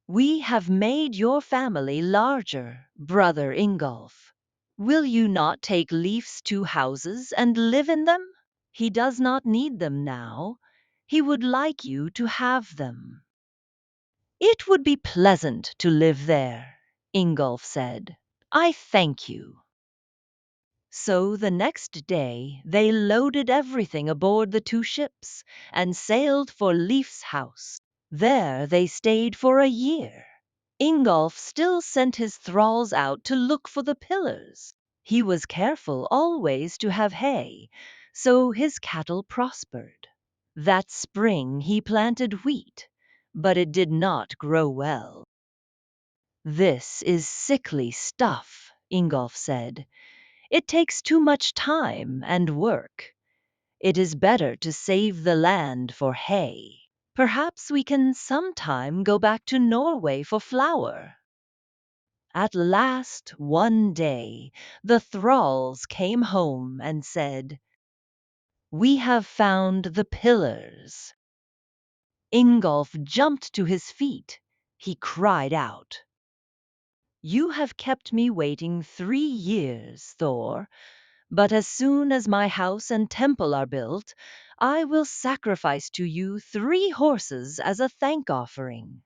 "We have made your family larger, brother Ingolf. Will you not take Leif's 2 houses and live in them? He does not need them now. He would like you to have them." "It would be pleasant to live there," Ingolf said. "I thank you." So the next day they loaded everything aboard the 2 ships and sailed for Leif's house. There they stayed for a year. Ingolf still sent his thralls out to look for the pillars. He was careful always to have hay, so his cattle prospered. That spring he planted wheat, but it did not grow well. "This is sickly stuff," Ingolf said. "It takes too much time and work. It is better to save the land for hay. Perhaps we can sometime go back to Norway for flour." At last, one day, the thralls came home and said, We have found the pillars. Ingolf jumped to his feet. He cried out, "You have kept me waiting 3 years, Thor, but as soon as my house and temple are built, I will sacrifice to you 3 horses as a thank offering."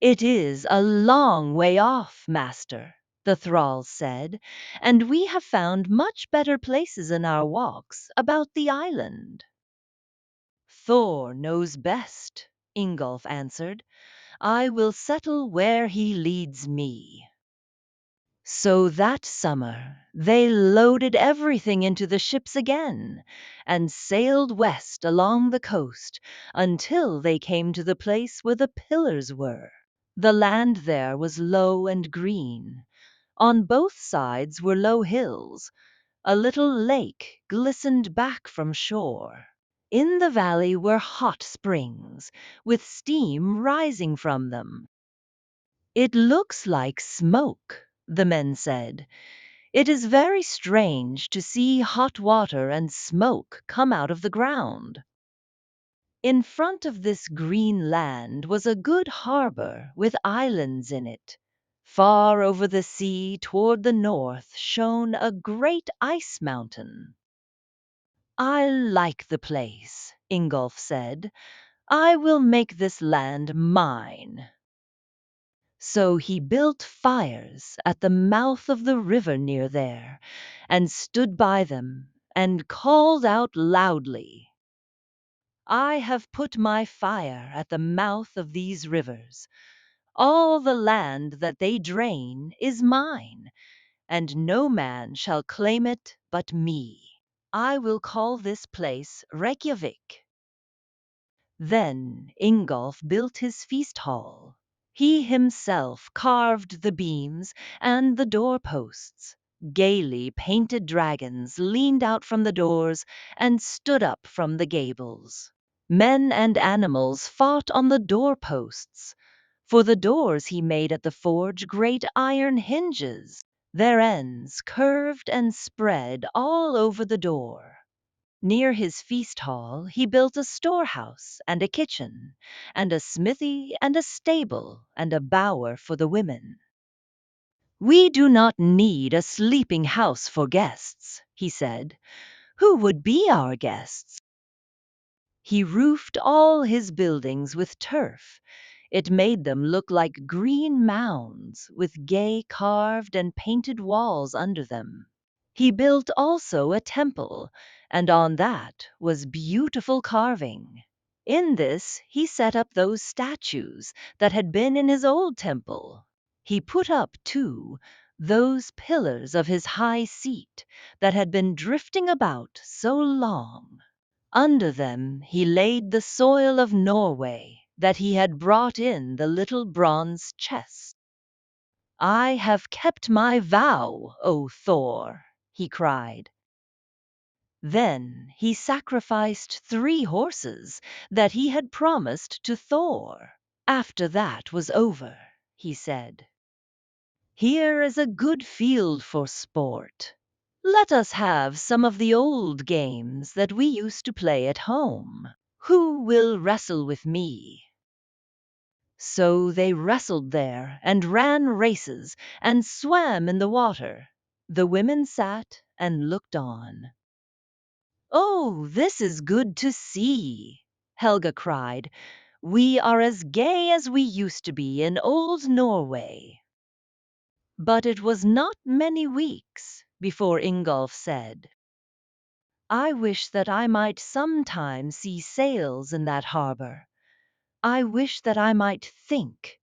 "It is a long way off, master," the thralls said, "and we have found much better places in our walks about the island." "Thor knows best," Ingolf answered. "I will settle where he leads me." So that summer they loaded everything into the ships again and sailed west along the coast until they came to the place where the pillars were. The land there was low and green. On both sides were low hills. A little lake glistened back from shore. In the valley were hot springs, with steam rising from them. "It looks like smoke," the men said. "It is very strange to see hot water and smoke come out of the ground." In front of this green land was a good harbor with islands in it. Far over the sea toward the north shone a great ice mountain. "I like the place," Ingolf said. "I will make this land mine." So he built fires at the mouth of the river near there, and stood by them, and called out loudly, "I have put my fire at the mouth of these rivers. All the land that they drain is mine, and no man shall claim it but me. I will call this place Reykjavik." Then Ingolf built his feast hall. He himself carved the beams and the doorposts. Gaily painted dragons leaned out from the doors and stood up from the gables. Men and animals fought on the doorposts. For the doors he made at the forge great iron hinges. Their ends curved and spread all over the door. Near his feast hall he built a storehouse and a kitchen, and a smithy and a stable and a bower for the women. "We do not need a sleeping house for guests," he said. "Who would be our guests?" He roofed all his buildings with turf. It made them look like green mounds, with gay carved and painted walls under them. He built also a temple, and on that was beautiful carving. In this he set up those statues that had been in his old temple. He put up, too, those pillars of his high seat that had been drifting about so long. Under them he laid the soil of Norway that he had brought in the little bronze chest. "I have kept my vow, O Thor!" he cried. Then he sacrificed 3 horses that he had promised to Thor. After that was over, he said, "Here is a good field for sport. Let us have some of the old games that we used to play at home. Who will wrestle with me?" So they wrestled there, and ran races, and swam in the water. The women sat and looked on. "Oh, this is good to see!" Helga cried. "We are as gay as we used to be in old Norway." But it was not many weeks before Ingolf said, "I wish that I might sometime see sails in that harbor. I wish that I might think.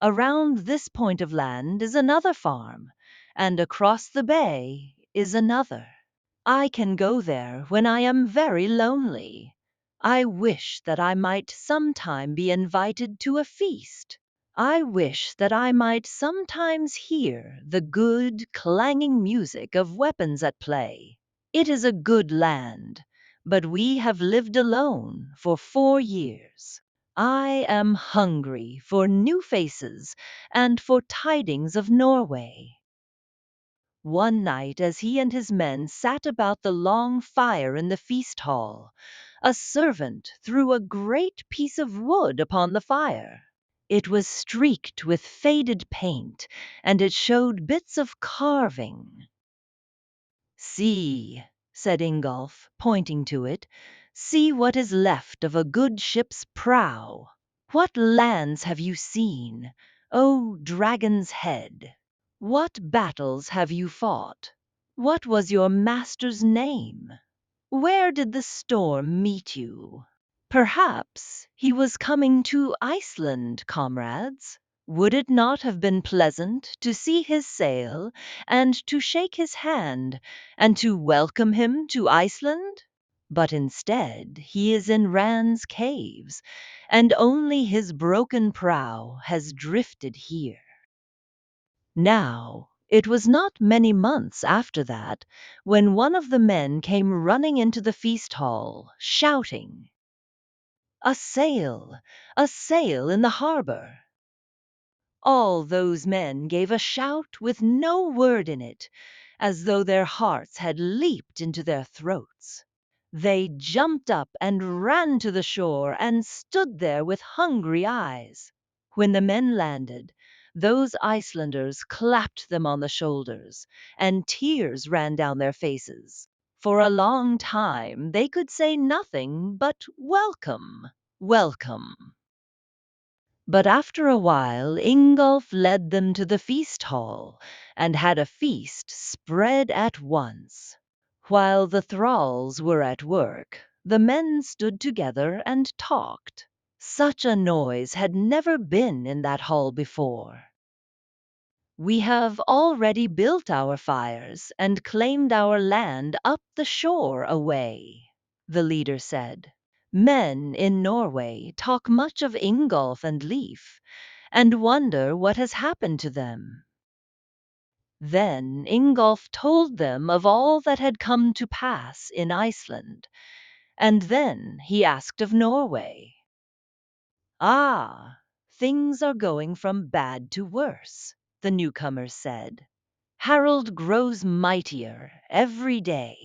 Around this point of land is another farm, and across the bay is another. I can go there when I am very lonely. I wish that I might sometime be invited to a feast. I wish that I might sometimes hear the good, clanging music of weapons at play. It is a good land, but we have lived alone for 4 years. I am hungry for new faces and for tidings of Norway." One night, as he and his men sat about the long fire in the feast hall, a servant threw a great piece of wood upon the fire. It was streaked with faded paint, and it showed bits of carving. "See," said Ingolf, pointing to it, "see what is left of a good ship's prow. What lands have you seen, O Dragon's Head? What battles have you fought? What was your master's name? Where did the storm meet you? Perhaps he was coming to Iceland, comrades. Would it not have been pleasant to see his sail, and to shake his hand, and to welcome him to Iceland? But instead he is in Rand's caves, and only his broken prow has drifted here." Now, it was not many months after that when one of the men came running into the feast hall, shouting, "A sail! A sail in the harbor!" All those men gave a shout with no word in it, as though their hearts had leaped into their throats. They jumped up and ran to the shore and stood there with hungry eyes. When the men landed, those Icelanders clapped them on the shoulders, and tears ran down their faces. For a long time they could say nothing but "Welcome, welcome." But after a while Ingolf led them to the feast hall, and had a feast spread at once. While the thralls were at work, the men stood together and talked. Such a noise had never been in that hall before. "We have already built our fires and claimed our land up the shore a way," the leader said. "Men in Norway talk much of Ingolf and Leif, and wonder what has happened to them." Then Ingolf told them of all that had come to pass in Iceland, and then he asked of Norway. "Ah, things are going from bad to worse," the newcomer said. "Harald grows mightier every day.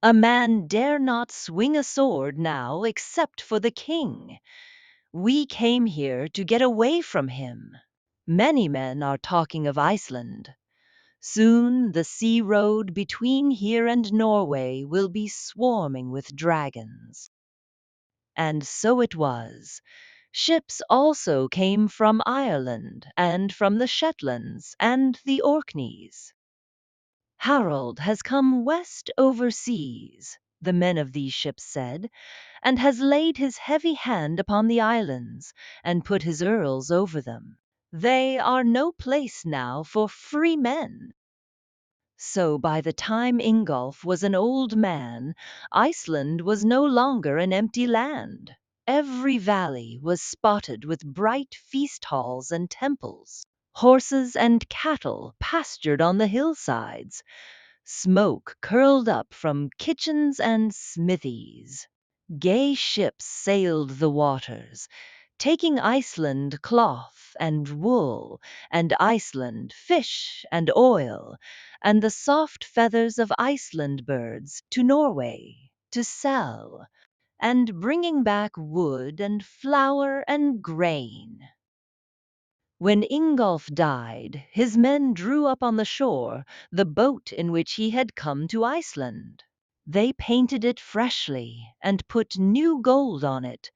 A man dare not swing a sword now except for the king. We came here to get away from him. Many men are talking of Iceland. Soon the sea road between here and Norway will be swarming with dragons." And so it was. Ships also came from Ireland, and from the Shetlands and the Orkneys. "Harald has come west overseas," the men of these ships said, "and has laid his heavy hand upon the islands, and put his earls over them. They are no place now for free men." So by the time Ingolf was an old man, Iceland was no longer an empty land. Every valley was spotted with bright feast halls and temples. Horses and cattle pastured on the hillsides. Smoke curled up from kitchens and smithies. Gay ships sailed the waters, taking Iceland cloth and wool, and Iceland fish and oil, and the soft feathers of Iceland birds to Norway to sell, and bringing back wood and flour and grain. When Ingolf died, his men drew up on the shore the boat in which he had come to Iceland. They painted it freshly and put new gold on it,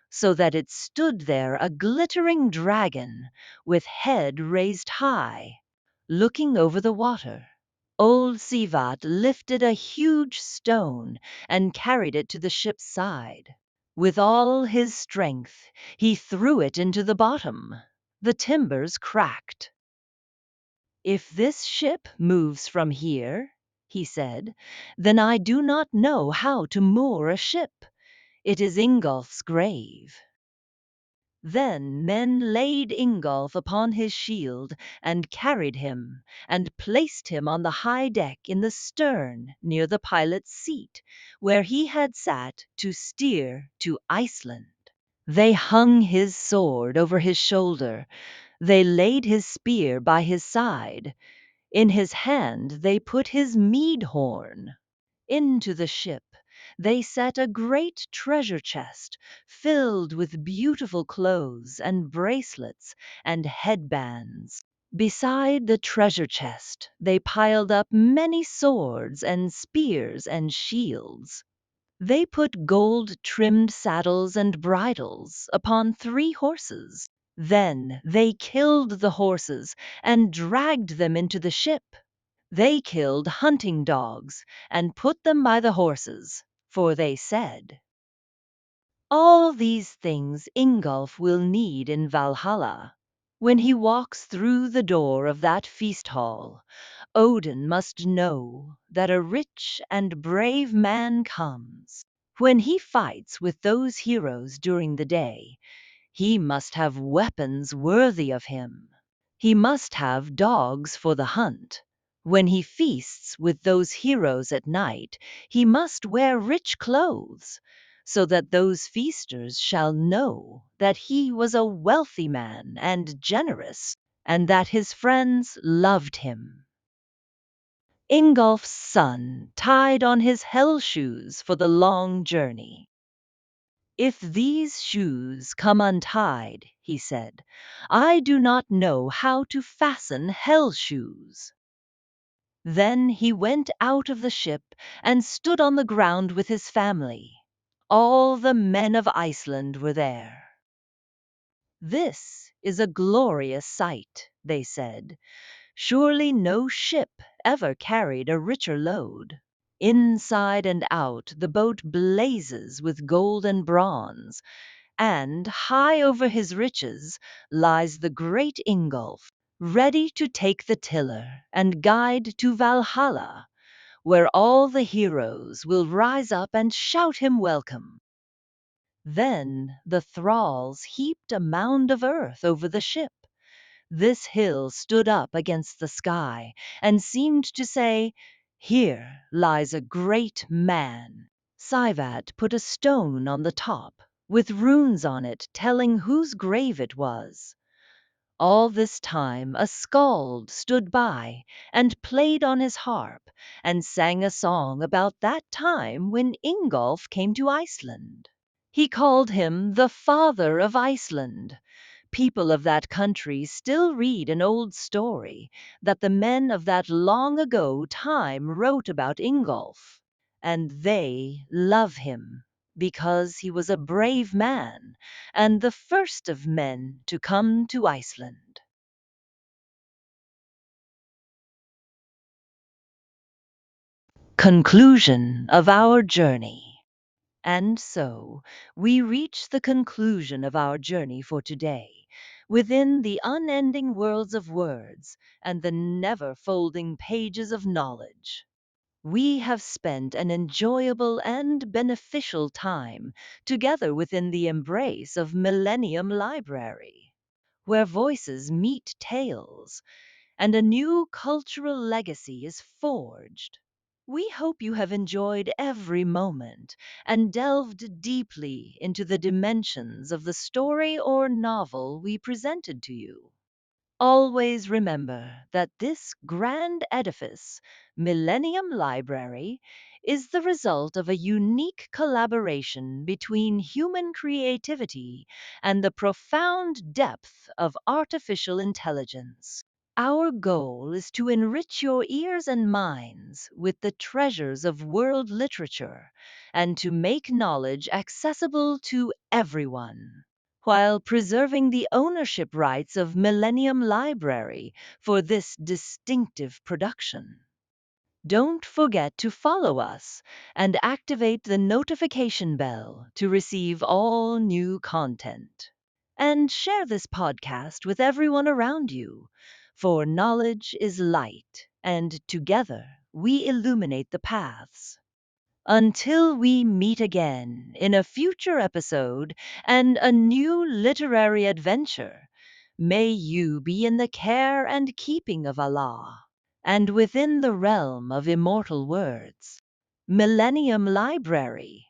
so that it stood there a glittering dragon, with head raised high, looking over the water. Old Sivat lifted a huge stone and carried it to the ship's side. With all his strength he threw it into the bottom. The timbers cracked. "If this ship moves from here," he said, "then I do not know how to moor a ship. It is Ingolf's grave." Then men laid Ingolf upon his shield, and carried him, and placed him on the high deck in the stern near the pilot's seat, where he had sat to steer to Iceland. They hung his sword over his shoulder, they laid his spear by his side. In his hand they put his mead horn. Into the ship they set a great treasure chest filled with beautiful clothes and bracelets and headbands. Beside the treasure chest they piled up many swords and spears and shields. They put gold trimmed saddles and bridles upon 3 horses. Then they killed the horses and dragged them into the ship. They killed hunting dogs and put them by the horses, for they said, "All these things Ingolf will need in Valhalla. When he walks through the door of that feast hall, Odin must know that a rich and brave man comes. When he fights with those heroes during the day, he must have weapons worthy of him. He must have dogs for the hunt. When he feasts with those heroes at night, he must wear rich clothes, so that those feasters shall know that he was a wealthy man and generous, and that his friends loved him." Ingolf's son tied on his hell shoes for the long journey. "If these shoes come untied," he said, "I do not know how to fasten hell shoes." Then he went out of the ship and stood on the ground with his family. All the men of Iceland were there. "This is a glorious sight," they said. "Surely no ship ever carried a richer load. Inside and out the boat blazes with gold and bronze, and high over his riches lies the great Ingolf, ready to take the tiller and guide to Valhalla, where all the heroes will rise up and shout him welcome." Then the thralls heaped a mound of earth over the ship. This hill stood up against the sky and seemed to say, "Here lies a great man." Sivat put a stone on the top, with runes on it telling whose grave it was. All this time a skald stood by and played on his harp and sang a song about that time when Ingolf came to Iceland. He called him the Father of Iceland. People of that country still read an old story that the men of that long ago time wrote about Ingolf, and they love him because he was a brave man and the first of men to come to Iceland. Conclusion of our journey. And so we reach the conclusion of our journey for today, within the unending worlds of words and the never folding pages of knowledge. We have spent an enjoyable and beneficial time together within the embrace of Millennium Library, where voices meet tales and a new cultural legacy is forged. We hope you have enjoyed every moment and delved deeply into the dimensions of the story or novel we presented to you. Always remember that this grand edifice, Millennium Library, is the result of a unique collaboration between human creativity and the profound depth of artificial intelligence. Our goal is to enrich your ears and minds with the treasures of world literature and to make knowledge accessible to everyone, while preserving the ownership rights of Millennium Library for this distinctive production. Don't forget to follow us and activate the notification bell to receive all new content. And share this podcast with everyone around you, for knowledge is light, and together we illuminate the paths. Until we meet again in a future episode and a new literary adventure, may you be in the care and keeping of Allah, and within the realm of immortal words. Millennium Library,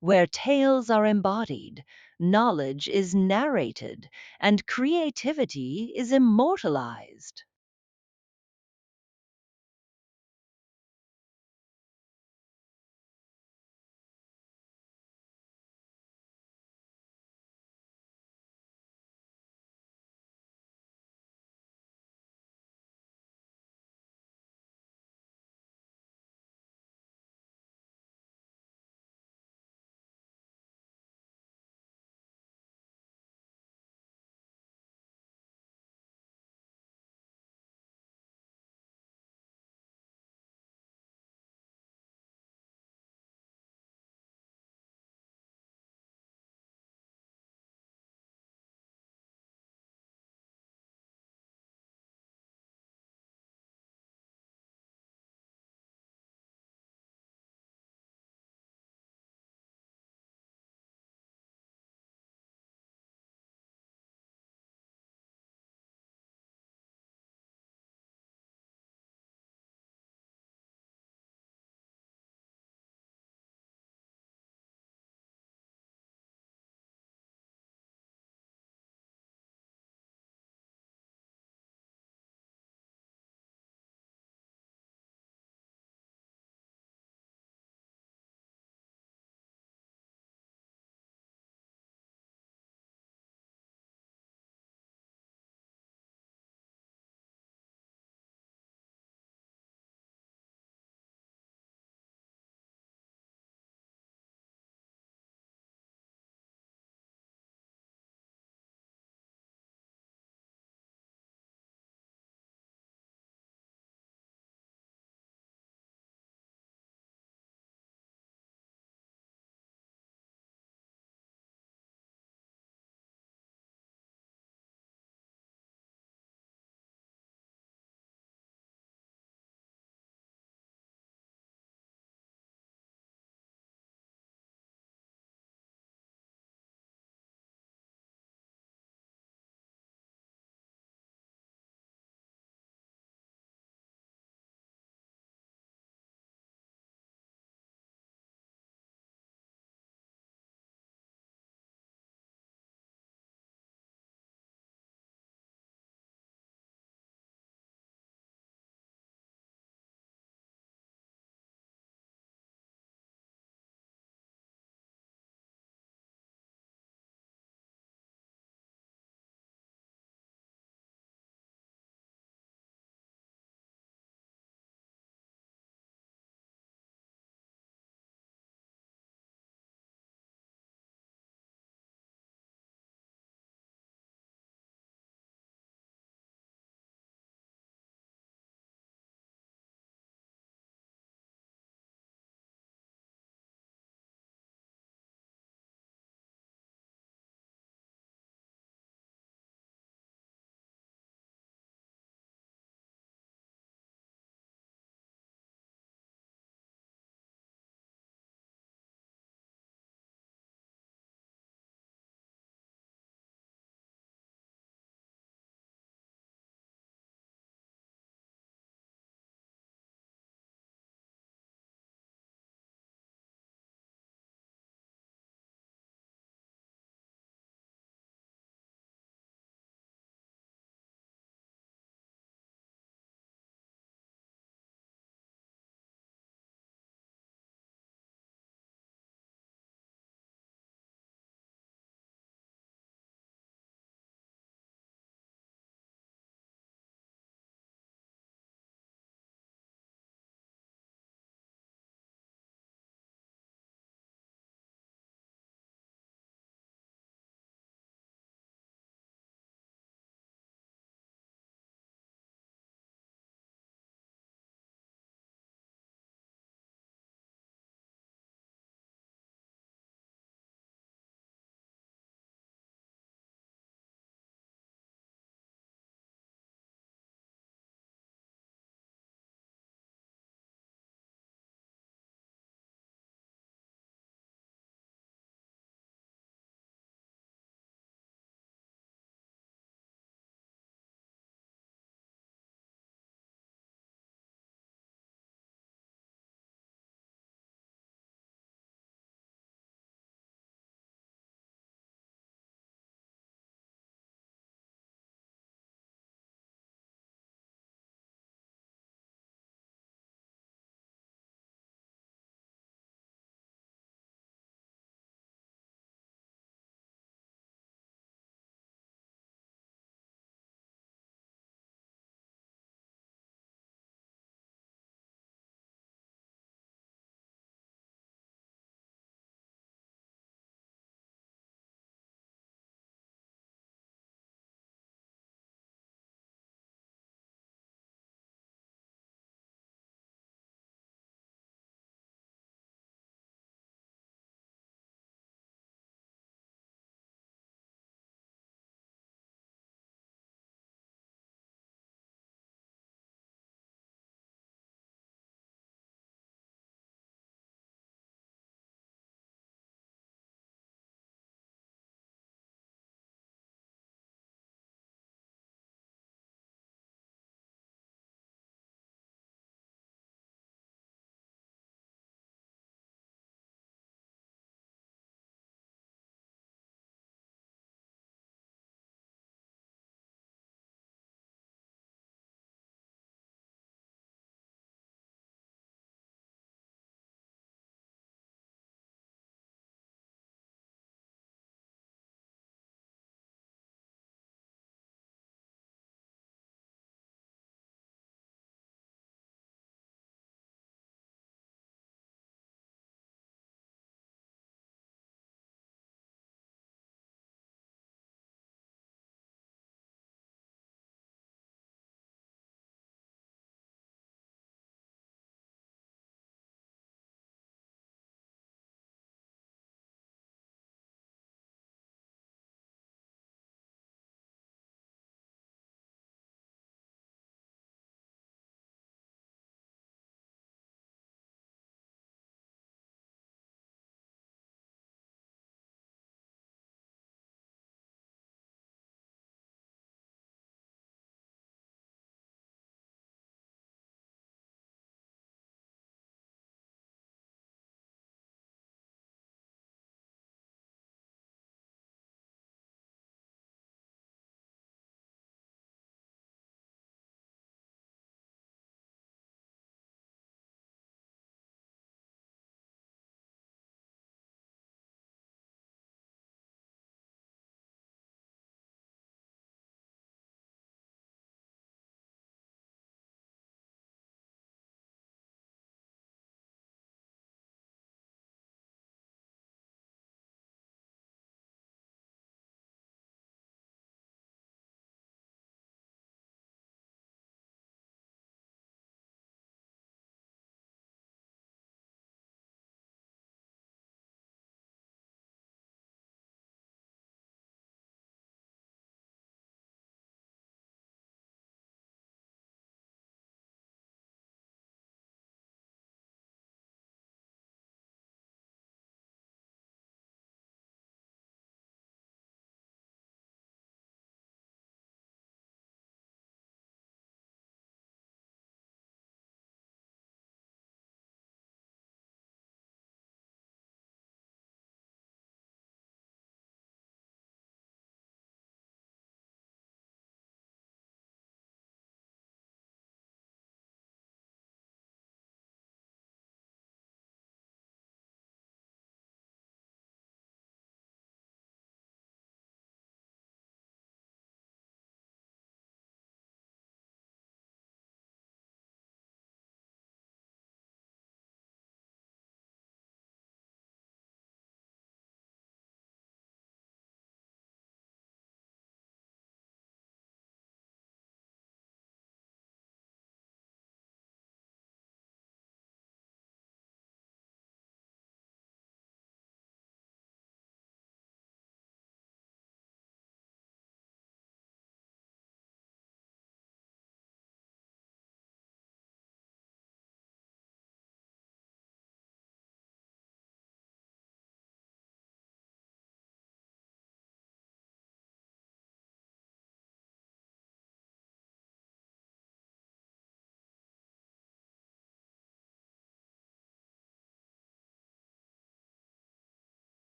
where tales are embodied, knowledge is narrated, and creativity is immortalized.